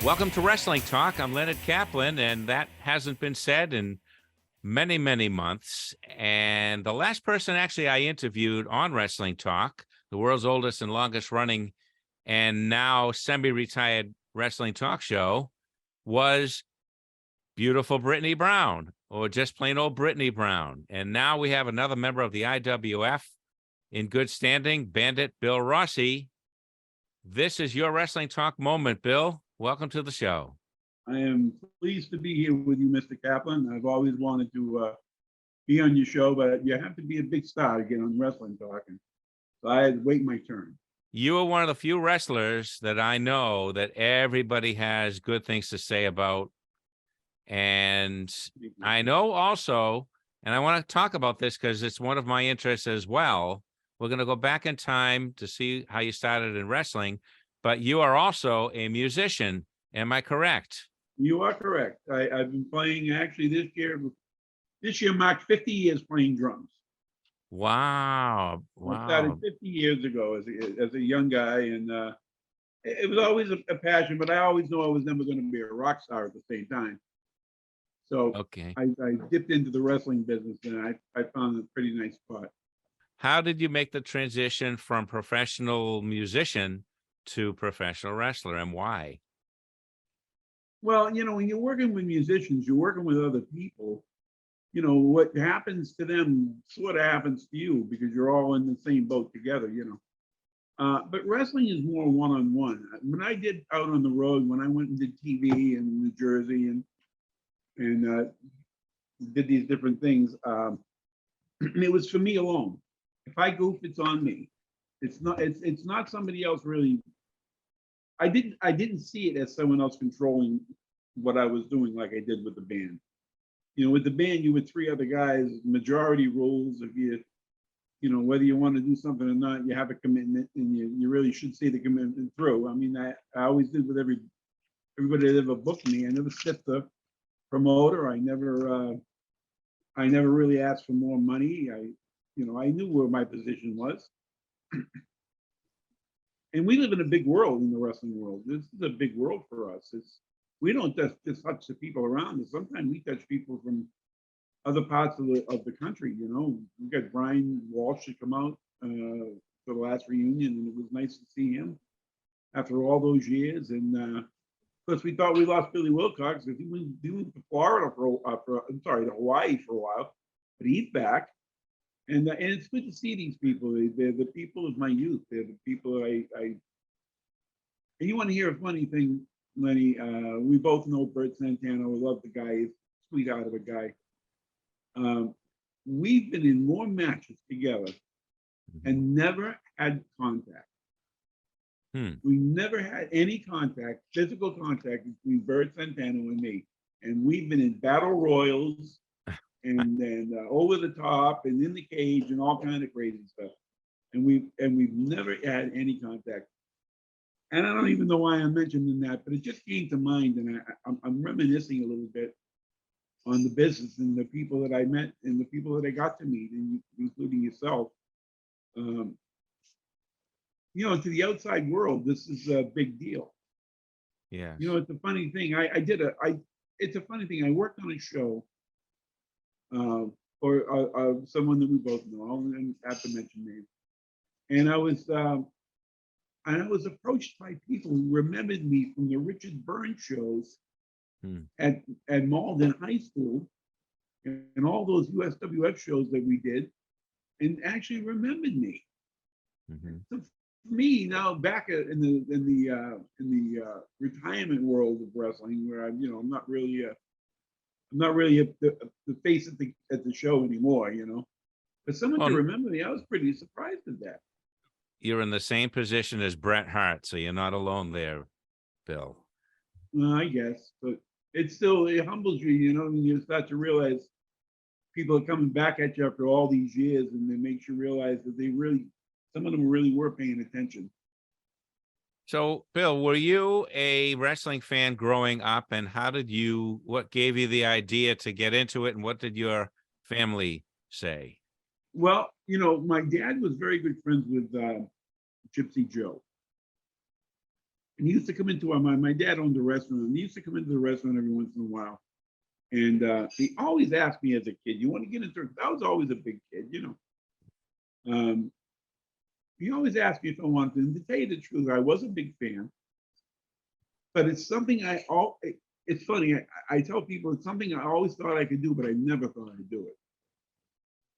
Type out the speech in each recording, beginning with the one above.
Welcome to Wrestling Talk. I'm Leonard Kaplan, and that hasn't been said in many, many months. And the last person actually I interviewed on Wrestling Talk, the world's oldest and longest running and now semi-retired wrestling talk show, was beautiful Brittany Brown, or just plain old Brittany Brown. And now we have another member of the IWF in good standing, Bandit Bill Rossi. This is your Wrestling Talk moment, Bill. Welcome to the show. I am pleased to be here with you, Mr. Kaplan. I've always wanted to be on your show, but you have to be a big star to get on Wrestling Talk. And so I had to wait my turn. You are one of the few wrestlers that I know that everybody has good things to say about. And I know also, and I want to talk about this because it's one of my interests as well. We're going to go back in time to see how you started in wrestling, but you are also a musician. Am I correct? You are correct. I've been playing actually this year. This year marked 50 years playing drums. Wow. I started 50 years ago as a young guy, and it was always a passion, but I always knew I was never going to be a rock star at the same time. So okay. I dipped into the wrestling business, and I found a pretty nice spot. How did you make the transition from professional musician to professional wrestler, and why? Well, when you're working with musicians, you're working with other people. What happens to them sort of happens to you because you're all in the same boat together, But wrestling is more one-on-one. When I did out on the road, when I went and did TV in New Jersey and did these different things, it was for me alone. If I goof, it's on me. It's not somebody else really. I didn't see it as someone else controlling what I was doing like I did with the band. With the band, you were three other guys, majority rules. If whether you want to do something or not, you have a commitment, and you really should see the commitment through. I mean, I always did with everybody that ever booked me. I never stepped the promoter. I never really asked for more money. I knew where my position was. And we live in a big world, in the wrestling world. This is a big world for us. We don't just touch the people around us. Sometimes we touch people from other parts of the country. We got Brian Walsh to come out for the last reunion, and it was nice to see him after all those years. And of course, we thought we lost Billy Wilcox because he went to Florida to Hawaii for a while, but he's back. And it's good to see these people. They're the people of my youth. They're the people and you want to hear a funny thing, Lenny? We both know Bert Santana. We love the guy. He's a sweetheart of a guy. We've been in more matches together and never had contact. We never had any contact, physical contact between Bert Santana and me. And we've been in battle royals and over the top and in the cage and all kind of crazy stuff. And we've never had any contact. And I don't even know why I'm mentioning that, but it just came to mind, and I'm reminiscing a little bit on the business and the people that I met and the people that I got to meet, including yourself. To the outside world, this is a big deal. Yeah. It's a funny thing. It's a funny thing. I worked on a show for someone that we both know, and have to mention names. And I was approached by people who remembered me from the Richard Burns shows at Malden High School and all those USWF shows that we did, and actually remembered me. So for me now, back in the retirement world of wrestling, where I'm not really the face at the show anymore, But someone to remember me, I was pretty surprised at that. You're in the same position as Bret Hart, so you're not alone there, Bill. I guess, but it humbles you, when you start to realize people are coming back at you after all these years, and it makes you realize that some of them really were paying attention. So, Bill, were you a wrestling fan growing up, and what gave you the idea to get into it, and what did your family say? Well, my dad was very good friends with Gypsy Joe. And he used to come into my dad owned a restaurant, and he used to come into the restaurant every once in a while. And he always asked me as a kid, "You want to get into it?" I was always a big kid, you know. He always asked me if I wanted to. And to tell you the truth, I was a big fan, but it's something it's funny. I tell people it's something I always thought I could do, but I never thought I'd do it.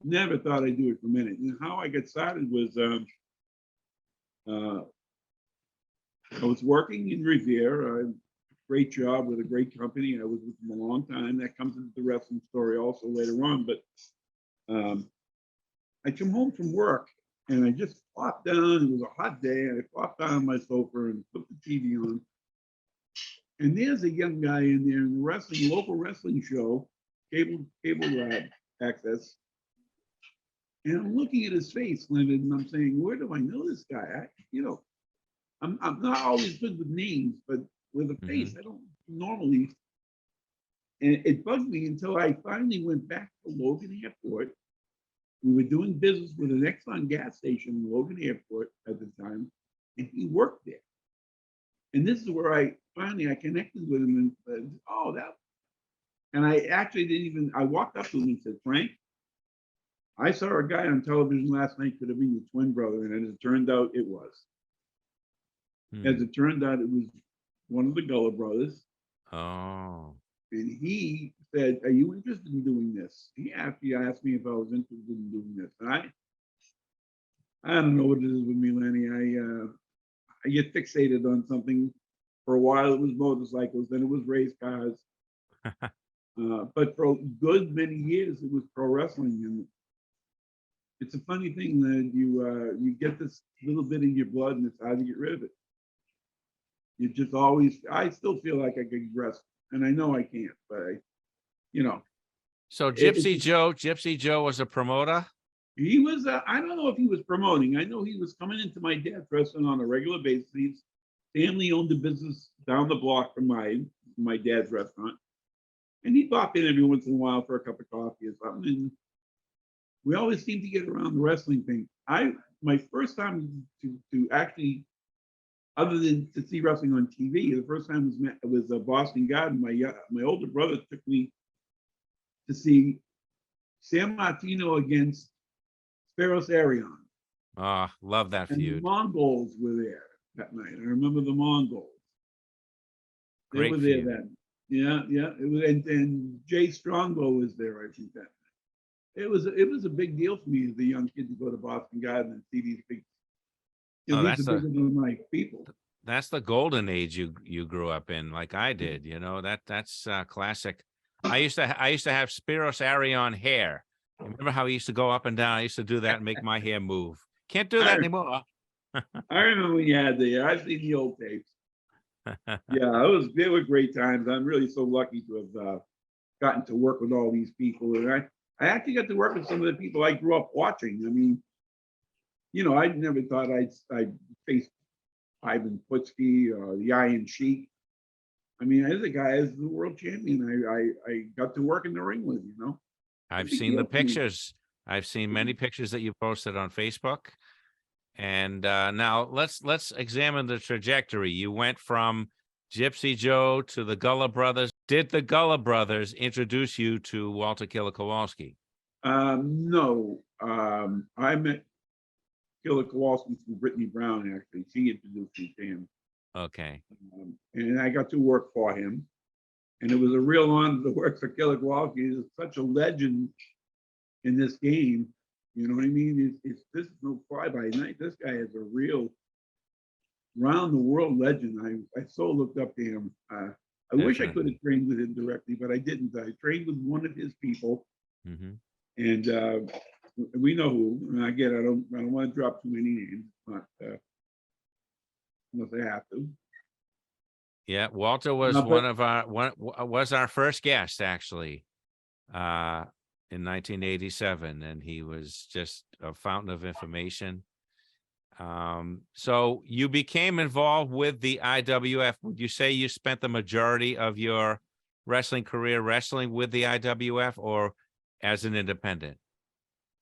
Never thought I'd do it for a minute. And how I got started was I was working in Revere, a great job with a great company. I was with them a long time. That comes into the wrestling story also later on. But I come home from work and I just plopped down. It was a hot day, and I plopped down on my sofa and put the TV on. And there's a young guy in there in the local wrestling show, cable access. And I'm looking at his face, Leonard, and I'm saying, where do I know this guy? I'm not always good with names, but with a face, I don't normally. And it bugged me until I finally went back to Logan Airport. We were doing business with an Exxon gas station in Logan Airport at the time, and he worked there. And this is where I connected with him and said, "Oh, that." And I actually didn't even. I walked up to him and said, "Frank, I saw a guy on television last night could have been your twin brother," and as it turned out, it was. As it turned out, it was one of the Gullah brothers. Oh. And he said, "Are you interested in doing this?" He actually asked me if I was interested in doing this. And I don't know what it is with me, Lenny. I get fixated on something. For a while, it was motorcycles, then it was race cars. But for a good many years, it was pro wrestling. And it's a funny thing that you get this little bit in your blood, and it's hard to get rid of it. You just always. I still feel like I could wrestle, and I know I can't, but So Gypsy Joe was a promoter? He was. I don't know if he was promoting. I know he was coming into my dad's restaurant on a regular basis. His family owned a business down the block from my dad's restaurant, and he'd pop in every once in a while for a cup of coffee or something. And we always seemed to get around the wrestling thing. My first time to actually, other than to see wrestling on TV, the first time was Boston Garden. My older brother took me to see San Martino against Spiros Arion. Oh, love that And the feud. Mongols were there that night. I remember the Mongols. They were there feud. then. Yeah. It was, and Jay Strongbow was there, I think, that night. It was a big deal for me as a young kid to go to Boston Garden and see these big. These are bigger than my people. That's the golden age you grew up in, like I did. That's classic. I used to have Spiros Arion hair. Remember how he used to go up and down? I used to do that and make my hair move. Can't do that anymore. I remember when you had I've seen the old tapes. Yeah, they were great times. I'm really so lucky to have gotten to work with all these people. And I actually got to work with some of the people I grew up watching. I mean, I never thought I'd face Ivan Putski or the Iron Sheik. I mean, as a guy, as the world champion, I got to work in the ring with, I've seen the pictures. I've seen many pictures that you posted on Facebook. And now let's examine the trajectory. You went from Gypsy Joe to the Gullah Brothers. Did the Gullah Brothers introduce you to Walter Killer Kowalski? No. I met Killer Kowalski through Brittany Brown, actually. She introduced me to him. Okay. And I got to work for him. And it was a real honor to work for Killer Kowalski. He's such a legend in this game. You know what I mean? This is no fly by night. This guy is a real round the world legend. I so looked up to him. I wish I could have trained with him directly, but I didn't. I trained with one of his people, and we know who. And again, I don't want to drop too many names, but unless I have to. Yeah, Walter was was our first guest actually, in 1987, and he was just a fountain of information. So you became involved with the IWF. Would you say you spent the majority of your wrestling career wrestling with the IWF or as an independent?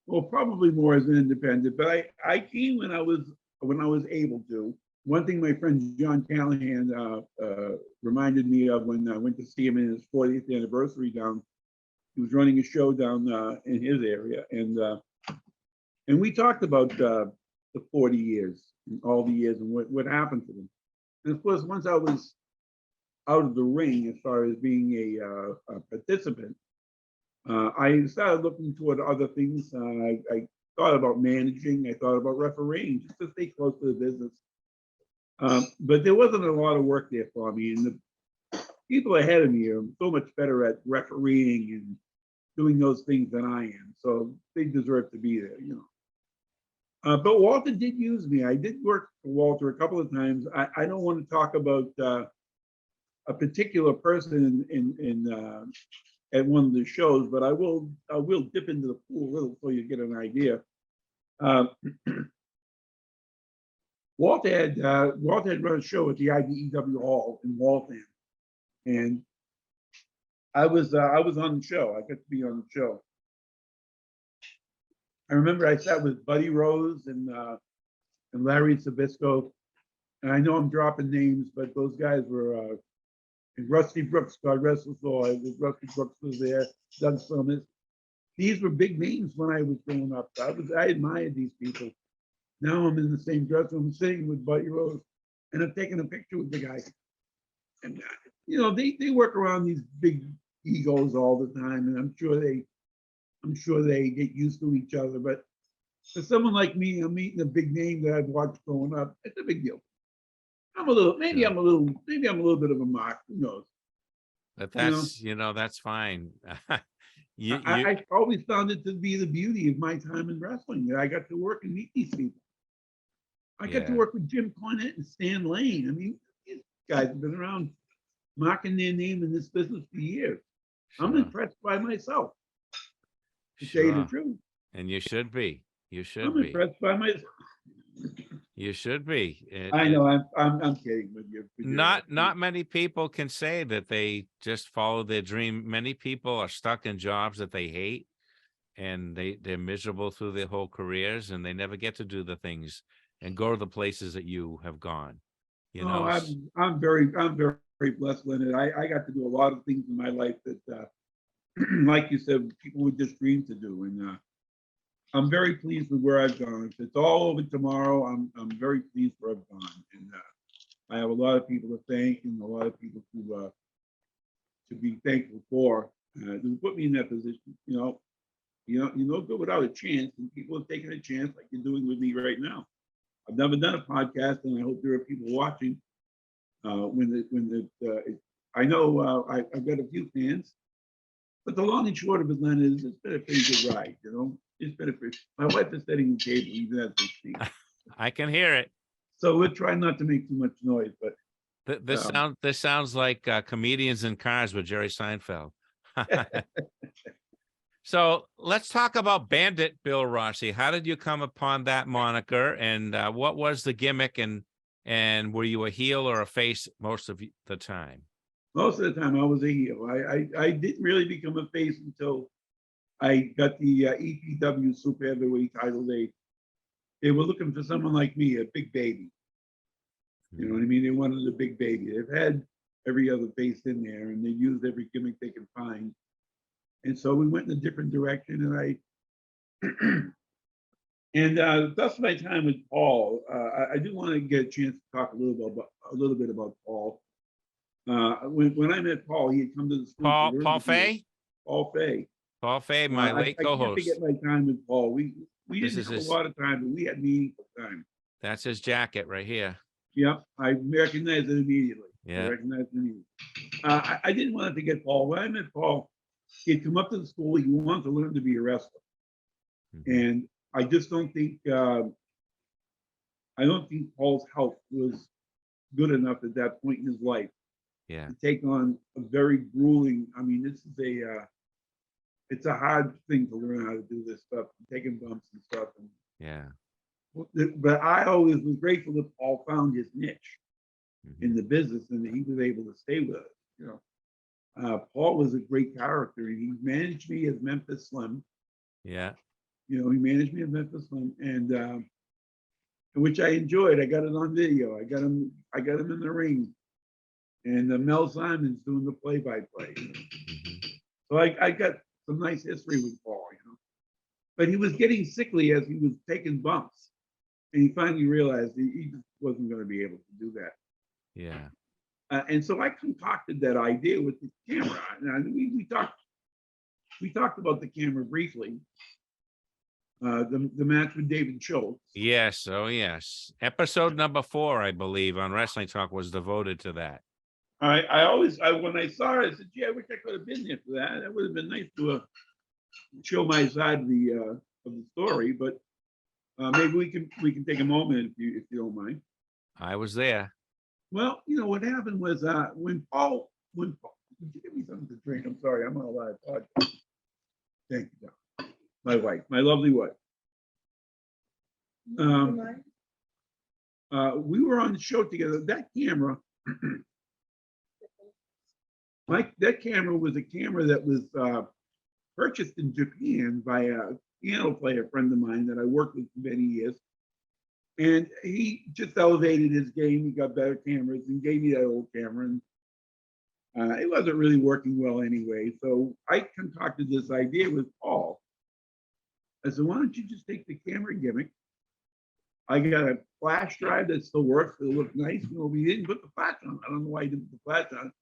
Well, probably more as an independent, but I came when I was able to. one thing my friend John Callahan reminded me of when I went to see him in his 40th anniversary down, he was running a show down in his area, and we talked about the 40 years and all the years and what happened to them. And of course, once I was out of the ring as far as being a participant, I started looking toward other things. I thought about managing, I thought about refereeing, just to stay close to the business. But there wasn't a lot of work there for me, and the people ahead of me are so much better at refereeing and doing those things than I am. So they deserve to be there, you know. But Walter did use me. I did work for Walter a couple of times. I don't want to talk about a particular person at one of the shows, but I will dip into the pool a little so you get an idea. Walter had run a show at the IBEW Hall in Waltham, and I was on the show. I got to be on the show. I remember I sat with Buddy Rose and Larry Sabisco, and I know I'm dropping names, but those guys were and Rusty Brooks, God rest his soul. Rusty Brooks was there, Doug Summers. These were big names when I was growing up. I admired these people. Now I'm in the same dress room sitting with Buddy Rose, and I'm taking a picture with the guy. And you know, they work around these big egos all the time, and I'm sure they get used to each other. But for someone like me, I'm meeting a big name that I've watched growing up. It's a big deal. Maybe I'm a little bit of a mark. Who knows? But that's, that's fine. I always found it to be the beauty of my time in wrestling, that I got to work and meet these people. I got to work with Jim Cornette and Stan Lane. I mean, these guys have been around marking their name in this business for years. Sure. I'm impressed by myself, to tell you the truth. And you should be. I'm impressed by myself. You should be. I know. I'm kidding with you. Not many people can say that they just follow their dream. Many people are stuck in jobs that they hate, and they're miserable through their whole careers, and they never get to do the things and go to the places that you have gone. I'm very blessed, Leonard. I got to do a lot of things in my life that, like you said, people would just dream to do, and I'm very pleased with where I've gone. If it's all over tomorrow, I'm very pleased where I've gone, and I have a lot of people to thank and a lot of people to be thankful for who put me in that position. You don't go without a chance, and people have taken a chance like you're doing with me right now. I've never done a podcast, and I hope there are people watching. I know I've got a few fans, but the long and short of it, Leonard, is it's been a pretty good ride. It's been my wife is setting the table even as we speak. I can hear it. So we're trying not to make too much noise, but this sounds like Comedians in Cars with Jerry Seinfeld. So let's talk about Bandit, Bill Rossi. How did you come upon that moniker, and what was the gimmick, and were you a heel or a face most of the time? Most of the time I was a heel. I didn't really become a face until I got the EPW Super Heavyweight title. They were looking for someone like me, a big baby. You know what I mean? They wanted a big baby. They've had every other face in there, and they used every gimmick they could find. And so we went in a different direction, and that's my time with Paul. I do want to get a chance to talk a little bit about Paul. When I met Paul, he had come to the school. Paul Fay? Paul Fay. Paul Fay, my late co-host. I can't forget my time with Paul. We didn't have a lot of time, but we had meaningful time. That's his jacket right here. Yep, I recognized it immediately. Yeah. I didn't want to forget Paul. When I met Paul, he'd come up to the school. He wanted to learn to be a wrestler, and I just don't think Paul's health was good enough at that point in his life. Yeah. To take on a very grueling. I mean, this is it's a hard thing to learn how to do this stuff, taking bumps and stuff. And, yeah. But I always was grateful that Paul found his niche in the business, and that he was able to stay with it. Paul was a great character, and he managed me as Memphis Slim. Yeah. He managed me as Memphis Slim, and which I enjoyed. I got it on video. I got him in the ring, and Mel Simon's doing the play-by-play. So I got some nice history with Paul, But he was getting sickly as he was taking bumps, and he finally realized he just wasn't going to be able to do that. Yeah. And so I concocted that idea with the camera. And we talked about the camera briefly. The match with David Schultz. Yes. Oh, yes. Episode number 4, I believe, on Wrestling Talk was devoted to that. When I saw it, I said, "Gee, I wish I could have been there for that. That would have been nice to show my side of the story." But maybe we can take a moment if you don't mind. I was there. Well, what happened was when Paul, would you give me something to drink? I'm sorry, I'm on a live podcast. Thank you, John. My wife, my lovely wife. We were on the show together. That camera, that camera was a camera that was purchased in Japan by a piano player friend of mine that I worked with for many years. And he just elevated his game. He got better cameras and gave me that old camera. And it wasn't really working well anyway. So I concocted this idea with Paul. I said, "Why don't you just take the camera gimmick? I got a flash drive that still works. It'll look nice." We didn't put the flash on. I don't know why he didn't put the flash on.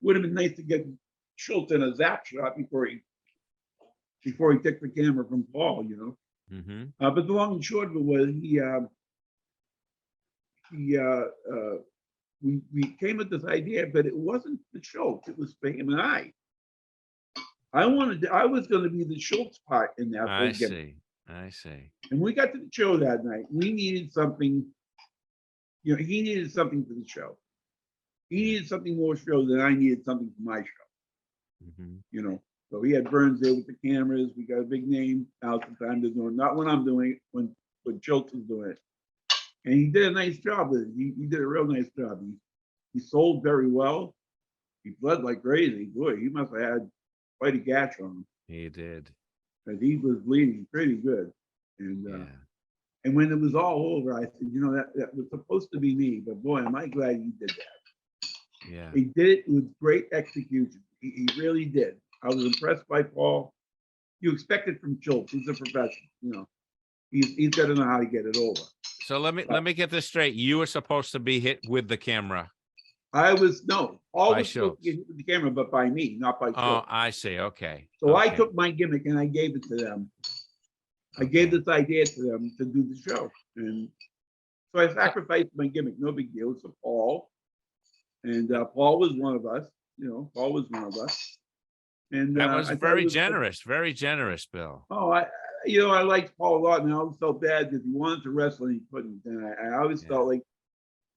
Would have been nice to get Schultz in a zap shot before he took the camera from Paul, But the long and short of it was we came with this idea, but it wasn't for Schultz. It was for him and I. I was going to be the Schultz part in that. I see. And we got to the show that night. We needed something. He needed something for the show. He needed something more show than I needed something for my show. So he had Burns there with the cameras. We got a big name. Now sometimes there's not when I'm doing it, when Schultz is doing it. And he did a nice job with it. He did a real nice job. He sold very well. He bled like crazy. Boy, he must have had quite a gash on him. He did. Because he was bleeding pretty good. And and when it was all over, I said, that was supposed to be me. But boy, am I glad he did that. Yeah. He did it with great execution. He really did. I was impressed by Paul. You expect it from Schultz. He's a professional. He's got to know how to get it over. So let me get this straight. You were supposed to be hit with the camera. Paul was supposed to get hit with the camera, but by me, not by Schultz. Oh, I see. Okay. So I took my gimmick and I gave it to them. I gave this idea to them to do the show. And so I sacrificed my gimmick. No big deal. It's a Paul. And Paul was one of us. Paul was one of us. And that was very generous, Bill. Oh, I liked Paul a lot, and I always felt bad because he wanted to wrestle and he couldn't. And I always felt like,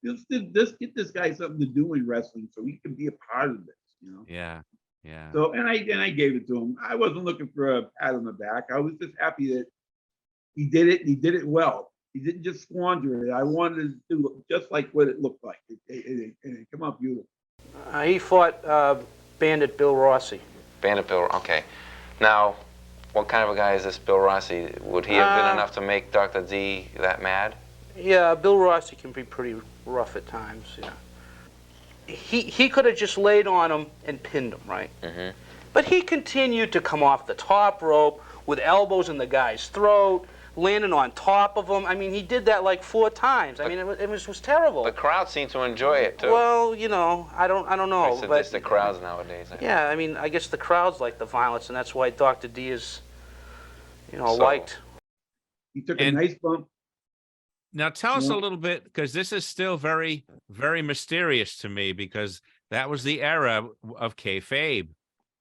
let's get this guy something to do in wrestling so he can be a part of this, Yeah. So and I gave it to him. I wasn't looking for a pat on the back. I was just happy that he did it, and he did it well. He didn't just squander it. I wanted to do just like what it looked like. It came out beautiful. He fought Bandit Bill Rossi. Bandit Bill, okay. Now, what kind of a guy is this Bill Rossi? Would he have been enough to make Dr. D that mad? Yeah, Bill Rossi can be pretty rough at times, yeah. He could have just laid on him and pinned him, right? Mm-hmm. But he continued to come off the top rope with elbows in the guy's throat, landing on top of him. I mean, he did that like 4 times. I mean, it was terrible. The crowd seemed to enjoy it too. Well, I don't know. It's sadistic crowds nowadays. Yeah, I mean, I guess the crowds like the violence, and that's why Dr. D is, liked. He took a nice bump. Now tell us a little bit, because this is still very, very mysterious to me, because that was the era of kayfabe,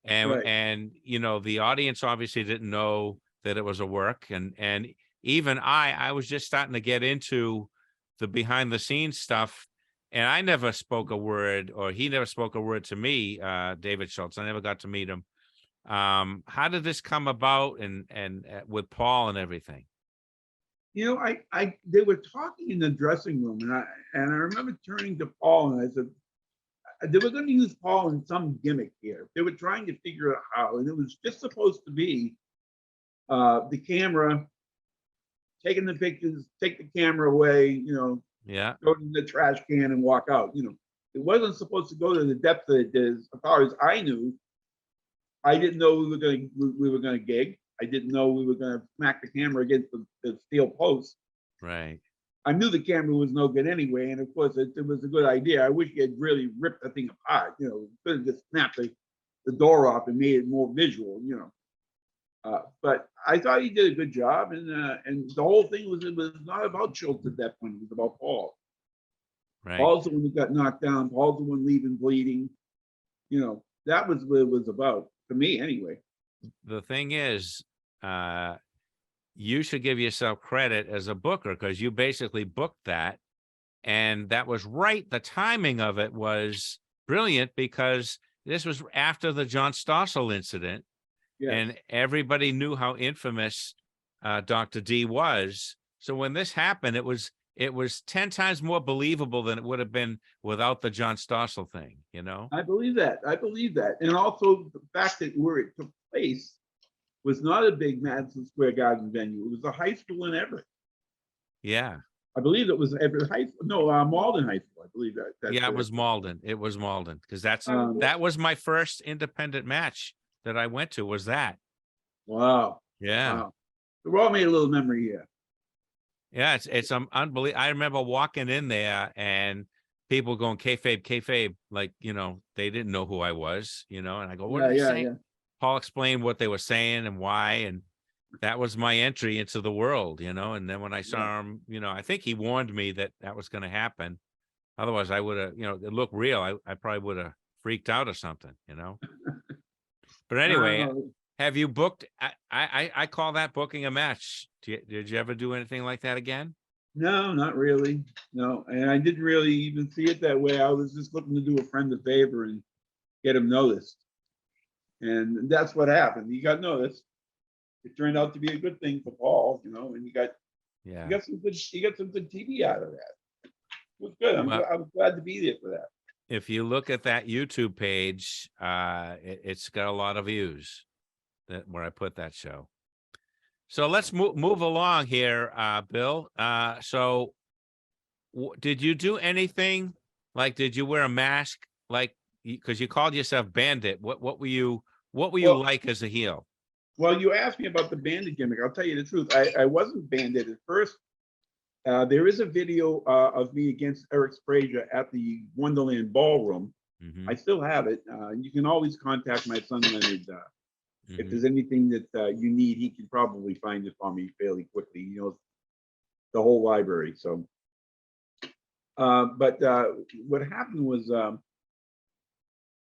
and the audience obviously didn't know that it was a work, and even I was just starting to get into the behind the scenes stuff, and I never spoke a word, or he never spoke a word to me, David Schultz. I never got to meet him. How did this come about, and with Paul and everything? They were talking in the dressing room, and I remember turning to Paul and I said, they were going to use Paul in some gimmick here. They were trying to figure out how, and it was just supposed to be the camera taking the pictures, take the camera away, Yeah. go to the trash can and walk out. It wasn't supposed to go to the depth that it is. As far as I knew, I didn't know we were gonna gig. I didn't know we were gonna smack the camera against the steel post. Right. I knew the camera was no good anyway, and of course it was a good idea. I wish he had really ripped the thing apart. Could have just snapped the door off and made it more visual. But I thought he did a good job, and the whole thing was, it was not about Schultz at that point. It was about Paul. Right. Paul's the one who got knocked down. Paul's the one leaving bleeding. That was what it was about, to me anyway. The thing is, you should give yourself credit as a booker, because you basically booked that. And that was right. The timing of it was brilliant, because this was after the John Stossel incident. Yes. And everybody knew how infamous Dr. D was. So when this happened, it was 10 times more believable than it would have been without the John Stossel thing, I believe that. And also the fact that where it took place was not a big Madison Square Garden venue. It was a high school in Everett. Yeah. I believe it was Everett High School. No, Malden High School. I believe that. Yeah, it was Malden. It was Malden, because Um, that was my first independent match that I went to, was that. Wow. Yeah. Wow. So we all made a little memory here. Yeah, it's unbelievable. I remember walking in there and people going kayfabe, like, they didn't know who I was, and I go, what are they saying? Yeah. Paul explained what they were saying and why, and that was my entry into the world, and then when I saw him, I think he warned me that was going to happen. Otherwise I would have, it looked real. I probably would have freaked out or something, But anyway, have you booked? I call that booking a match. Did you ever do anything like that again? No, not really. No, and I didn't really even see it that way. I was just looking to do a friend a favor and get him noticed. And that's what happened. He got noticed. It turned out to be a good thing for Paul, and he got some good TV out of that. It was good. I'm glad to be there for that. If you look at that YouTube page, it's got a lot of views where I put that show. So let's move along here, Bill. So did you do anything, like, did you wear a mask, like, because you called yourself Bandit? What were you like as a heel? Well, you asked me about the Bandit gimmick. I'll tell you the truth. I wasn't Bandit at first. There is a video of me against Eric Frazier at the Wonderland Ballroom. Mm-hmm. I still have it. You can always contact my son Leonard. If there's anything that you need, he can probably find it for me fairly quickly. He knows the whole library. So, but what happened was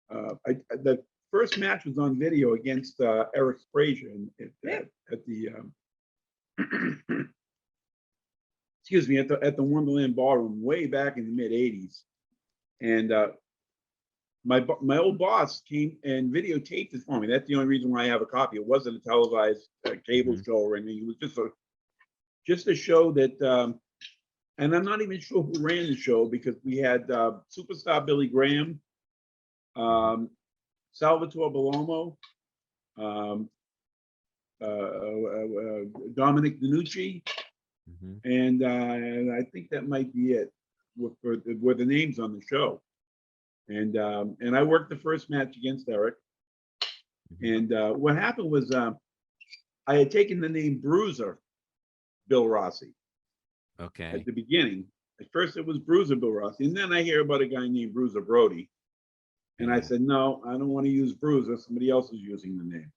the first match was on video against Eric Frazier at the excuse me, at the Wonderland Ballroom way back in the mid '80s, and my old boss came and videotaped it for me. That's the only reason why I have a copy. It wasn't a televised cable show or anything. It was just a show that, and I'm not even sure who ran the show, because we had superstar Billy Graham, Salvatore Bellomo, Dominic DiNucci, and I think that might be it. Were the names on the show. And I worked the first match against Eric. And what happened was I had taken the name Bruiser Bill Rossi. Okay. At the beginning. At first it was Bruiser Bill Rossi. And then I hear about a guy named Bruiser Brody. And I said, no, I don't want to use Bruiser. Somebody else is using the name.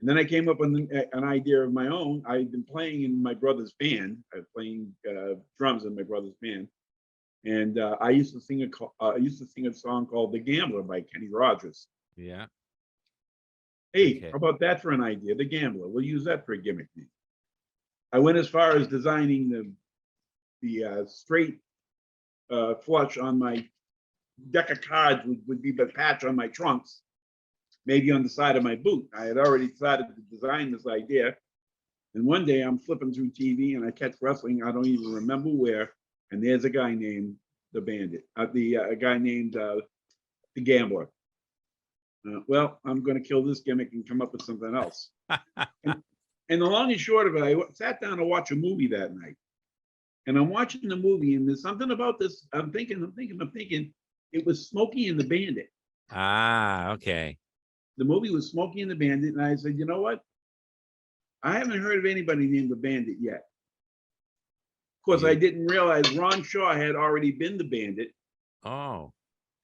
And then I came up with an idea of my own. I had been playing in my brother's band. I was playing drums in my brother's band. And I used to sing a song called "The Gambler" by Kenny Rogers. Yeah. Hey, Okay. how about that for an idea? The Gambler. We'll use that for a gimmick name. I went as far as designing the straight flush on my deck of cards would be the patch on my trunks, maybe on the side of my boot. I had already decided to design this idea. And one day I'm flipping through TV and I catch wrestling. I don't even remember where. And there's a guy named the Bandit, a guy named the Gambler. Well, I'm going to kill this gimmick and come up with something else. And the long and short of it, I sat down to watch a movie that night. And I'm watching the movie, and there's something about this. I'm thinking. It was Smokey and the Bandit. Ah, okay. The movie was Smokey and the Bandit, and I said, you know what? I haven't heard of anybody named the Bandit yet. Of course, I didn't realize Ron Shaw had already been the Bandit Oh,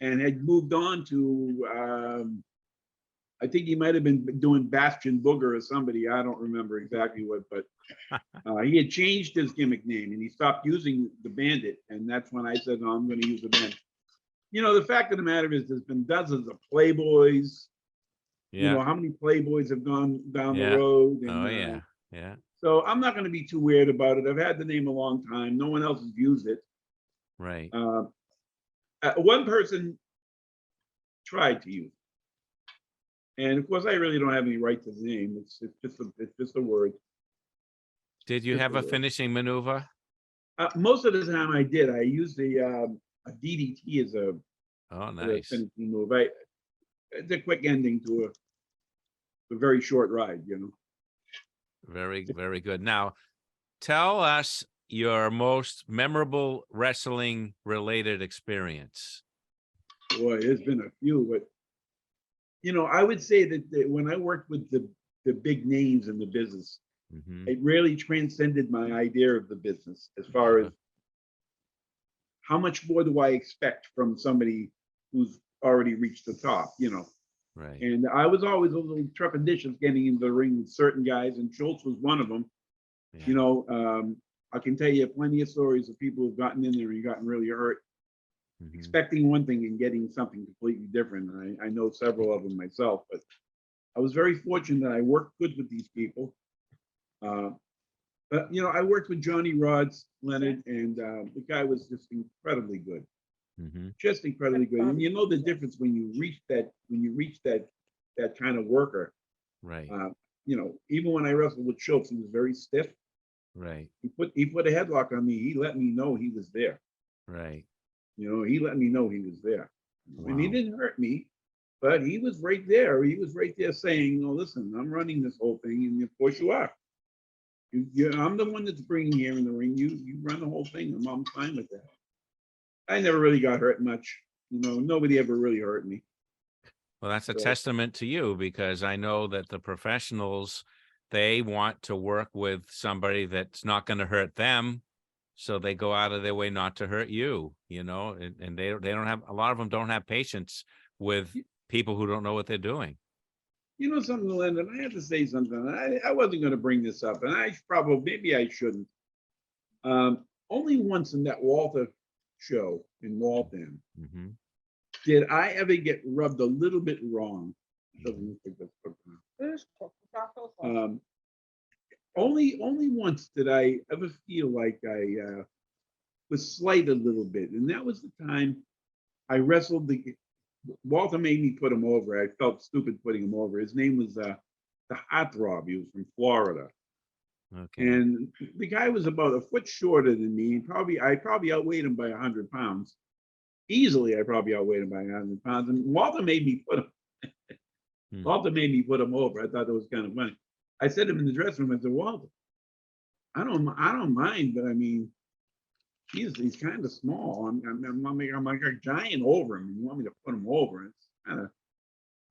and had moved on to. I think he might have been doing Bastion Booger or somebody. I don't remember exactly what, but he had changed his gimmick name and he stopped using the Bandit. And that's when I said, no, I'm going to use the Bandit. You know, the fact of the matter is, there's been dozens of Playboys. You know, yeah. how many Playboys have gone down Yeah. the road? And, Oh, yeah. Yeah. So I'm not going to be too weird about it. I've had the name a long time. No one else has used it. Right. One person tried to use it. And of course, I really don't have any right to the name. It's just a word. Did you Just have a a word. finishing maneuver? Most of the time I did. I used a DDT as a Oh, as a nice. finishing move. It's a quick ending to a very short ride, you know. Very, very good. Now, tell us your most memorable wrestling related experience. Boy, there's been a few, but you know, I would say that when I worked with the big names in the business, Mhm. it really transcended my idea of the business as far as how much more do I expect from somebody who's already reached the top, you know. Right. And I was always a little trepidatious getting into the ring with certain guys, and Schultz was one of them. Yeah. You know, I can tell you plenty of stories of people who've gotten in there and gotten really hurt, Mhm. expecting one thing and getting something completely different. And I know several of them myself, but I was very fortunate that I worked good with these people. But you know, I worked with Johnny Rods, Leonard, and the guy was just incredibly good, Mhm. just incredibly good. And you know the difference when you reach that kind of worker. Right. You know, even when I wrestled with Schultz, he was very stiff. Right. He put a headlock on me. He let me know he was there. Right. You know, he let me know he was there. And he Wow. didn't hurt me, but he was right there. He was right there saying, "No, listen, I'm running this whole thing, and of course you are. I'm the one that's bringing you here in the ring. You run the whole thing, and I'm fine with that." I never really got hurt much. You know, nobody ever really hurt me. Well, that's a So- testament to you because I know that the professionals, they want to work with somebody that's not going to hurt them. So they go out of their way not to hurt you, you know, and they don't have, a lot of them don't have patience with people who don't know what they're doing. You know something, Lyndon, I have to say something. I wasn't going to bring this up, and maybe I shouldn't. Only once in that Walter show in Waltham Hmm. did I ever get rubbed a little bit wrong. Doesn't look like that's only once did I ever feel like I was slighted a little bit, and that was the time I wrestled Walter made me put him over. I felt stupid putting him over. His name was the Heartthrob. He was from Florida. Okay. And the guy was about a foot shorter than me. And I probably outweighed him by 100 pounds. Easily, I probably outweighed him by 100 pounds. And Walter made me put him. Hmm. Walter made me put him over. I thought that was kind of funny. I said to him in the dressing room, I said, "Walter, I don't mind, but I mean, he's kind of small. I'm like a giant over him. And you want me to put him over?" It's kind of.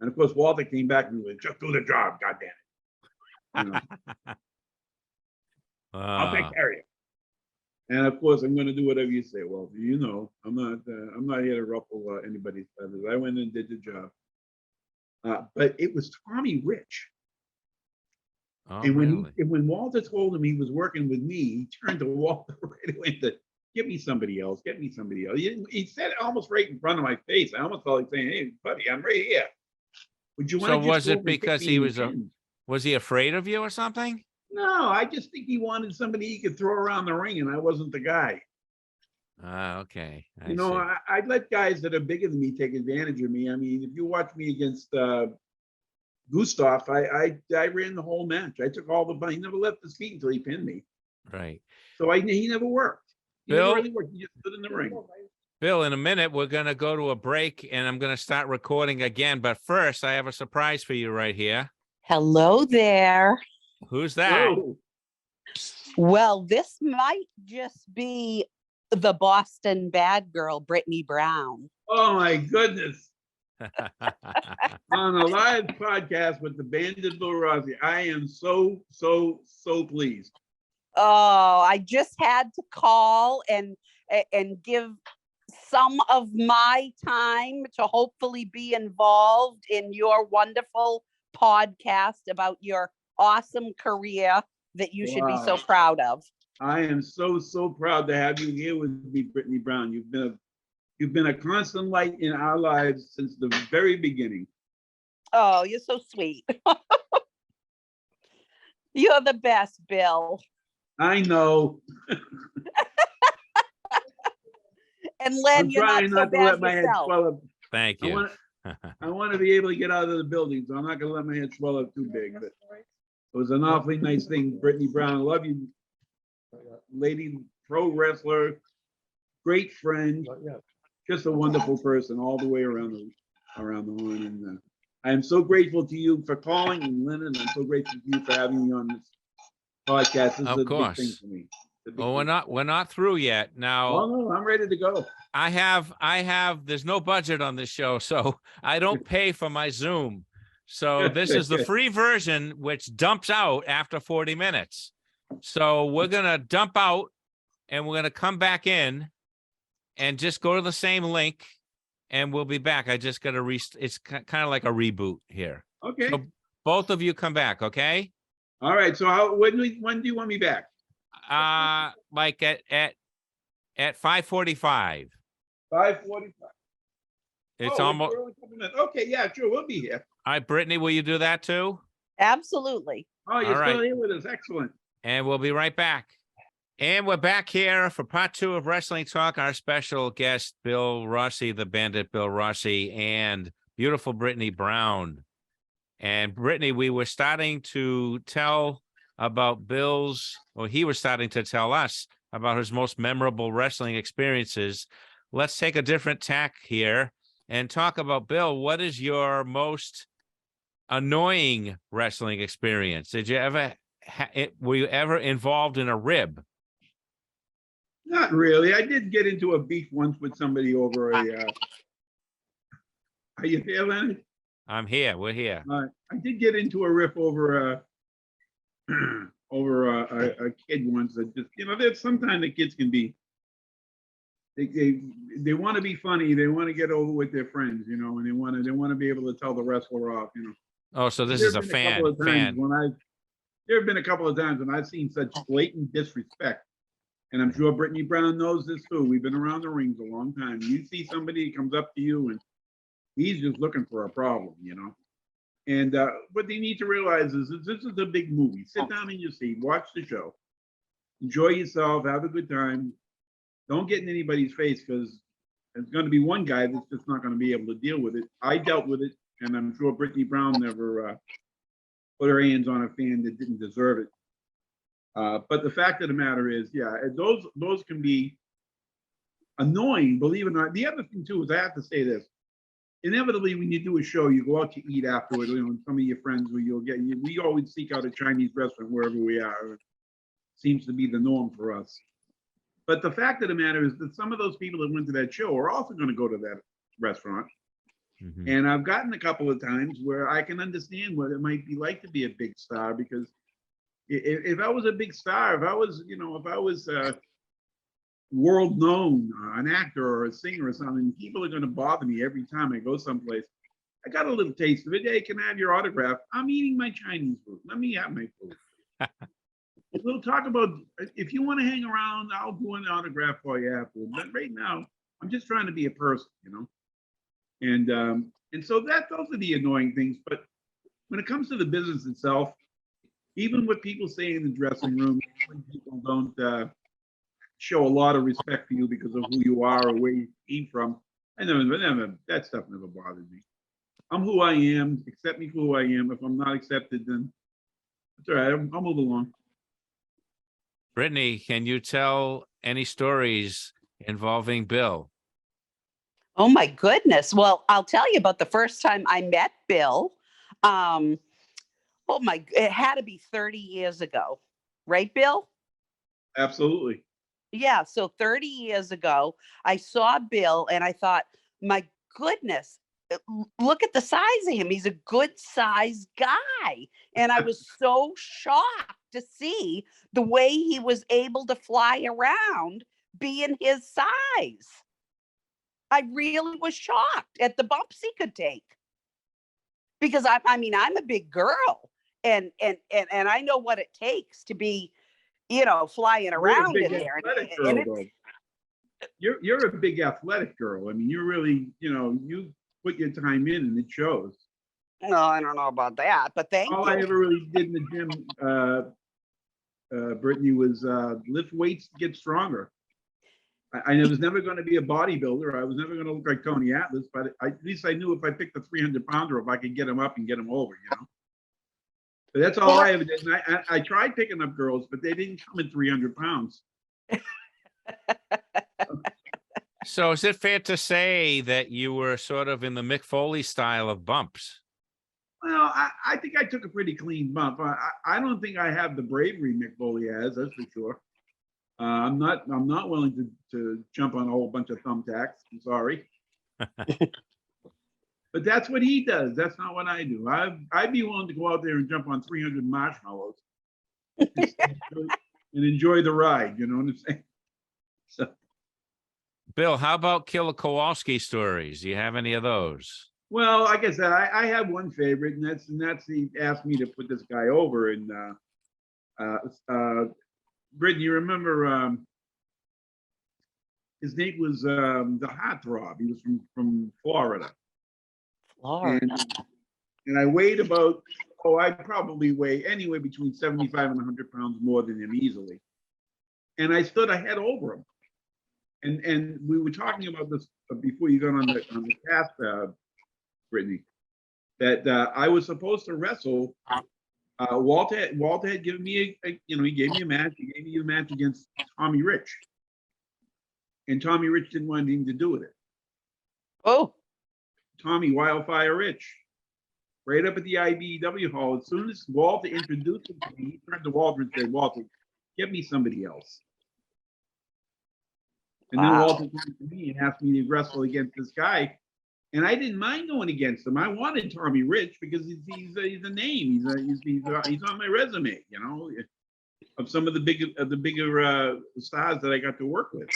And of course, Walter came back and was like, "Just do the job, goddamn it. You know, I'll take care of you." And of course, I'm going to do whatever you say. Well, you know, I'm not here to ruffle anybody's feathers. I went and did the job. But it was Tommy Rich. Oh, And really? when Walter told him he was working with me, he turned to Walter right away and said, "Get me somebody else. Get me somebody else." He said it almost right in front of my face. I almost felt like saying, "Hey, buddy, I'm right here. Would you want So to just was go it over and kick because me he in the was shins?" was he afraid of you or something? No, I just think he wanted somebody he could throw around the ring, and I wasn't the guy. Ah, okay. I You know, see. I'd let guys that are bigger than me take advantage of me. I mean, if you watch me against Gustav, I ran the whole match. I took all the. He never left his feet until he pinned me. Right. So he never worked. He Bill? never really worked. He just stood in the ring. Bill, in a minute, we're going to go to a break and I'm going to start recording again. But first, I have a surprise for you right here. Hello there. Who's that? Whoa. Well, this might just be the Boston bad girl, Brittany Brown. Oh my goodness. On a live podcast with the Bandit Bill Rossi. I am so pleased. Oh, I just had to call and give some of my time to hopefully be involved in your wonderful podcast about your awesome career that you should be so Wow. proud of. I am so proud to have you here with me, Brittany Brown. You've been a constant light in our lives since the very beginning. Oh, you're so sweet. You're the best, Bill. I know. And Len, I'm you're not trying so not to bad let my head yourself. swell up. Thank I you. want I want to be able to get out of the building, so I'm not going to let my head swell up too big. But it was an awfully nice thing, Brittany Brown. I love you, lady pro wrestler, great friend, just a wonderful person all the way around the horn. And I am so grateful to you for calling, and Lynn, and I'm so grateful to you for having me on this podcast. This is Of a big thing course. for me. It's a big Well, thing. we're not through yet. Now, Oh no, I'm ready to go. I have, there's no budget on this show, so I don't pay for my Zoom. So this is the free version, which dumps out after 40 minutes. So we're going to dump out and we're going to come back in and just go to the same link and we'll be back. I just got to it's kind of like a reboot here. Okay. So both of you come back. Okay. All right. So when do you want me back? Like at 5:45. 5:45. It's Oh, almost. we're only a couple minutes. Okay, yeah, sure, we'll be here. All right, Brittany, will you do that too? Absolutely. Oh, you're All still right. here with us. Excellent. And we'll be right back. And we're back here for part 2 of Wrestling Talk. Our special guest, Bill Rossi, the Bandit Bill Rossi, and beautiful Brittany Brown. And Brittany, we were starting to tell about he was starting to tell us about his most memorable wrestling experiences. Let's take a different tack here and talk about, Bill, what is your most annoying wrestling experience? Did you ever were you ever involved in a rib? Not really. I did get into a beef once with somebody over a. Are you there, Leonard? I'm here. We're here. I did get into a riff over a kid once. That just, there's sometimes the kids can be. They want to be funny. They want to get over with their friends, and they want to be able to tell the wrestler off, Oh, so this There is a have been couple of fan. times there have been a couple of times when I've seen such blatant disrespect, and I'm sure Brittany Brown knows this too. We've been around the rings a long time. You see somebody comes up to you and he's just looking for a problem, And what they need to realize is this is a big movie. Sit down in your seat, watch the show, enjoy yourself, have a good time. Don't get in anybody's face, because there's going to be one guy that's just not going to be able to deal with it. I dealt with it, and I'm sure Brittany Brown never put her hands on a fan that didn't deserve it. But the fact of the matter is, yeah, those can be annoying, believe it or not. The other thing too is, I have to say this. Inevitably, when you do a show, you go out to eat afterward. Some of your friends, we always seek out a Chinese restaurant wherever we are. It seems to be the norm for us. But the fact of the matter is that some of those people that went to that show are also going to go to that restaurant. Mhm. And I've gotten a couple of times where I can understand what it might be like to be a big star, because if I was a big star, if I was world known, an actor or a singer or something, people are going to bother me every time I go someplace. I got a little taste of it. Hey, can I have your autograph? I'm eating my Chinese food. Let me have my food. We'll talk about, if you want to hang around, I'll do an autograph for you afterward. But right now, I'm just trying to be a person, And so those are the annoying things. But when it comes to the business itself, even what people say in the dressing room, people don't show a lot of respect for you because of who you are or where you came from. That stuff never bothered me. I'm who I am. Accept me for who I am. If I'm not accepted, then it's all right. I'll move along. Brittany, can you tell any stories involving Bill? Oh my goodness. Well, I'll tell you about the first time I met Bill. Oh my, it had to be 30 years ago, right, Bill? Absolutely. Yeah, so 30 years ago, I saw Bill and I thought, my goodness, look at the size of him. He's a good sized guy. And I was so shocked to see the way he was able to fly around being his size. I really was shocked at the bumps he could take. Because I mean, I'm a big girl and I know what it takes to be, flying You're a around big in there. athletic And girl, though. You're a big athletic girl. I mean, you're really, you put your time in and it shows. no, I don't know about that, but thank All you. I ever really did in the gym, Brittany, was lift weights to get stronger. I was never going to be a bodybuilder. I was never going to look like Tony Atlas, but at least I knew if I picked a 300-pounder, if I could get him up and get him over, But that's all I ever did. And I tried picking up girls, but they didn't come in 300 pounds. So is it fair to say that you were sort of in the Mick Foley style of bumps? Well, I think I took a pretty clean bump. I don't think I have the bravery Mick Foley has, that's for sure. I'm not willing to jump on a whole bunch of thumbtacks. I'm sorry. But that's what he does. That's not what I do. I'd be willing to go out there and jump on 300 marshmallows and enjoy the ride. You know what I'm saying? So, Bill, how about Killer Kowalski stories? Do you have any of those? well, like I said, I have one favorite, and that's he asked me to put this guy over. And Brittany, you remember his name was the Heartthrob. He was from Florida. Florida. And I weighed about, I probably weigh anywhere between 75 and 100 pounds more than him easily. And I stood a head over him. And we were talking about this before you got on the cast, Brittany, that I was supposed to wrestle. Walter had given me he gave me a match. He gave me a match against Tommy Rich. And Tommy Rich didn't want anything to do with it. Oh. Tommy Wildfire Rich, right up at the IBEW hall. As soon as Walter introduced him to me, he turned to Walter and said, "Walter, get me somebody else." And then Walter turned to me and asked me to wrestle against this guy, and I didn't mind going against him. I wanted Tommy Rich because he's a name. He's on my resume, of some of the bigger stars that I got to work with.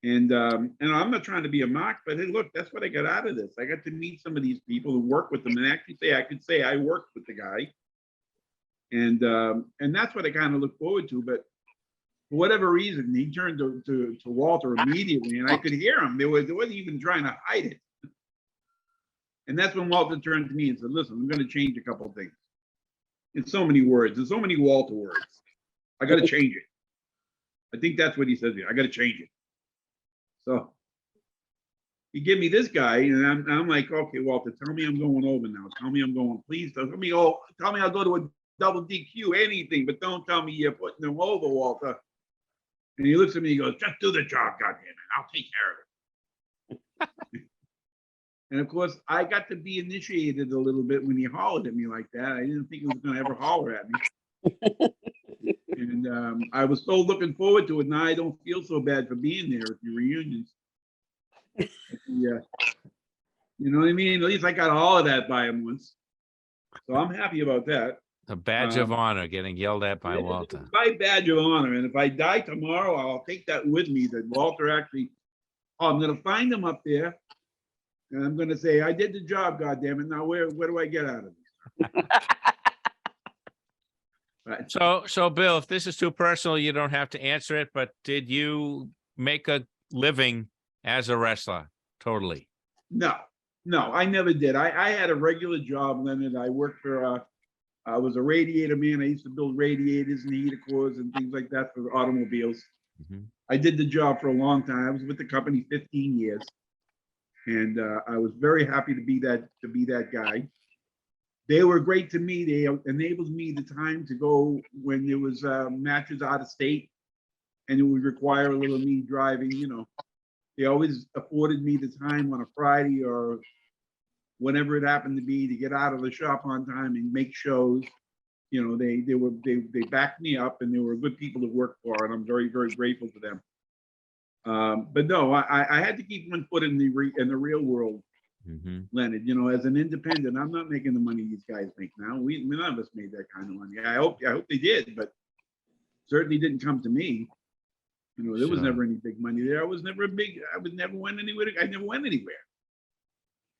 And I'm not trying to be a mock, but hey, look, that's what I got out of this. I got to meet some of these people and work with them, and actually I could say I worked with the guy. And that's what I kind of look forward to. But for whatever reason, he turned to Walter immediately, and I could hear him. There wasn't even trying to hide it. And that's when Walter turned to me and said, "Listen, I'm going to change a couple of things." In so many words, there's so many Walter words. I got to change it. I think that's what he says here. I got to change it. So he gave me this guy, and I'm like, "Okay, Walter, tell me I'm going over now. Tell me I'm going. Please tell me I'll go to a double DQ, anything, but don't tell me you're putting him over, Walter." And he looks at me, he goes, "Just do the job, goddammit. I'll take care of it." And of course, I got to be initiated a little bit when he hollered at me like that. I didn't think he was going to ever holler at me. And I was so looking forward to it. Now I don't feel so bad for being there at the reunions. Yeah. You know what I mean? At least I got all of that by him once. So I'm happy about that. A badge of honor getting yelled at by Walter. My badge of honor. And if I die tomorrow, I'll take that with me, that Walter actually, I'm going to find him up there. And I'm going to say, "I did the job, goddammit. Now where do I get out of this?" Right. So Bill, if this is too personal, you don't have to answer it, but did you make a living as a wrestler? Totally. No, I never did. I had a regular job, Leonard. I worked for, I was a radiator man. I used to build radiators and heater cores and things like that for automobiles. Mm-hmm. I did the job for a long time. I was with the company 15 years. And I was very happy to be that guy. They were great to me. They enabled me the time to go when there was matches out of state, and it would require a little me driving. They always afforded me the time on a Friday or whatever it happened to be, to get out of the shop on time and make shows. You know, they backed me up, and they were good people to work for, and I'm very, very grateful to them. But no, I had to keep one foot in the real world, Leonard. You know, as an independent, I'm not making the money these guys make now. None of us made that kind of money. I hope they did, but certainly didn't come to me. You know, there was never any big money there. I never went anywhere. I never went anywhere.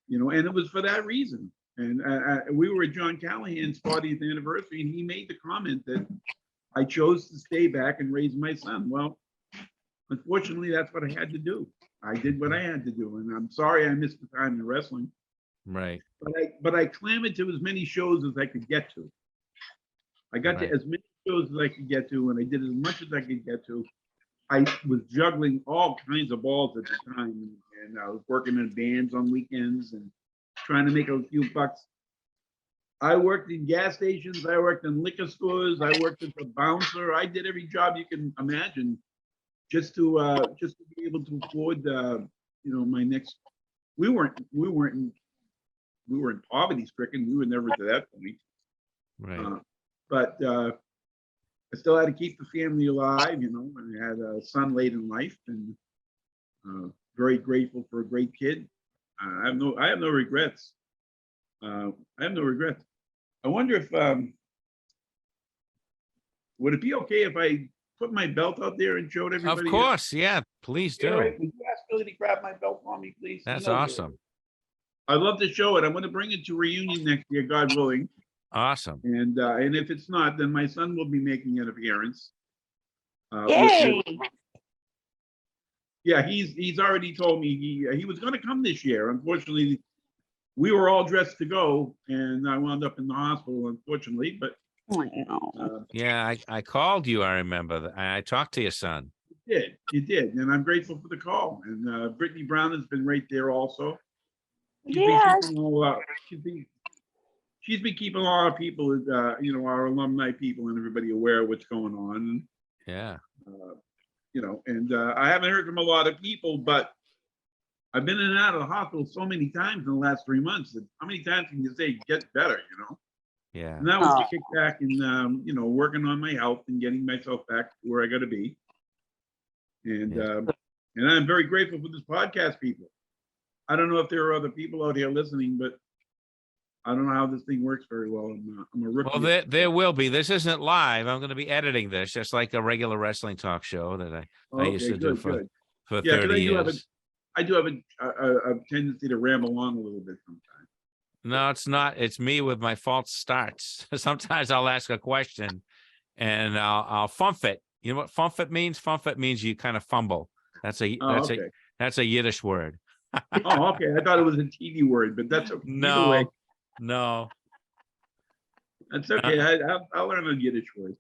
You know, and it was for that reason. And we were at John Callahan's 40th anniversary, and he made the comment that I chose to stay back and raise my son. Well, unfortunately, that's what I had to do. I did what I had to do, and I'm sorry I missed the time in wrestling. Right. But I clamored to as many shows as I could get to. I got to as many shows as I could get to, and I did as much as I could get to. I was juggling all kinds of balls at the time, and I was working in bands on weekends and trying to make a few bucks. I worked in gas stations. I worked in liquor stores. I worked as a bouncer. I did every job you can imagine, just to be able to afford, you know, my next. We weren't poverty stricken. We were never to that point. Right. But I still had to keep the family alive. You know, I had a son late in life, and very grateful for a great kid. I have no regrets. I have no regrets. I wonder if would it be okay if I put my belt out there and showed everybody? Of course, yeah. Please do. All right, would you ask Billy to grab my belt for me, please? That's awesome. I'd love to show it. I'm going to bring it to reunion next year, God willing. Awesome. And if it's not, then my son will be making an appearance. Yay! Yeah, he's already told me he was going to come this year. Unfortunately, we were all dressed to go, and I wound up in the hospital, unfortunately. But I know. Yeah, I called you. I remember. I talked to your son. You did, and I'm grateful for the call. And Brittany Brown has been right there also. Yes. She's been keeping a lot of people, you know, our alumni people and everybody aware of what's going on. Yeah. You know, and I haven't heard from a lot of people, but I've been in and out of the hospital so many times in the last 3 months that how many times can you say get better, you know? Yeah. And that was to kick back and, you know, working on my health and getting myself back to where I got to be. And I'm very grateful for this podcast, people. I don't know if there are other people out here listening, but I don't know how this thing works very well. I'm a rookie. Well, there will be. This isn't live. I'm going to be editing this, just like a regular wrestling talk show that I used to do for 30 years. I do have a tendency to ramble on a little bit sometimes. No, it's not. It's me with my false starts. Sometimes I'll ask a question and I'll fump it. You know what fump it means? Fump it means you kind of fumble. That's a Yiddish word. Oh, okay. I thought it was a TV word, but that's okay. No. That's okay. I'll learn a Yiddish word.